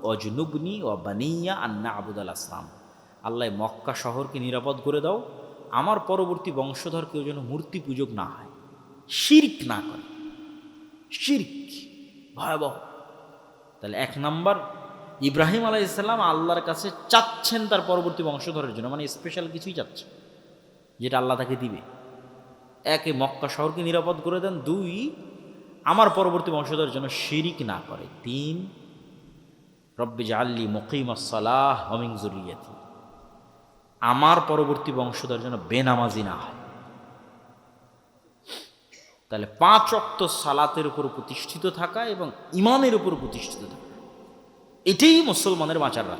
ওয়াজনুবনি ওয়া বানিয়া আন না'বুদাল আসনাম। আল্লাহ মক্কা শহরকে নিরাপদ করে দাও, আমার পরবর্তী বংশধর কেউ যেন মূর্তি পূজক না হয়, শিরক না করে। শিরক ভয়াবহ। তাহলে এক নাম্বার, ইব্রাহিম আলাইহিস সালাম আল্লাহর কাছে চাচ্ছেন তার পরবর্তী বংশধরের জন্য, মানে স্পেশাল কিছুই চাচ্ছে যেটা আল্লাহ তাকে দিবে। একে, মক্কা শহরকে নিরাপদ করে দেন। দুই, আমার পরবর্তী বংশধরের জন্য শিরিক না করে। তিন, রব্বি জাআলনি মুকিমাস সালাহ ওয়া মিন যুররিয়াতি, আমার পরবর্তী বংশধরের জন্য বেনামাজি না হয়। তাহলে 5 ওয়াক্ত সালাতের উপর প্রতিষ্ঠিত থাকা এবং ঈমানের উপর প্রতিষ্ঠিত থাকা, এটাই মুসলমানের বাঁচার রাস্তা।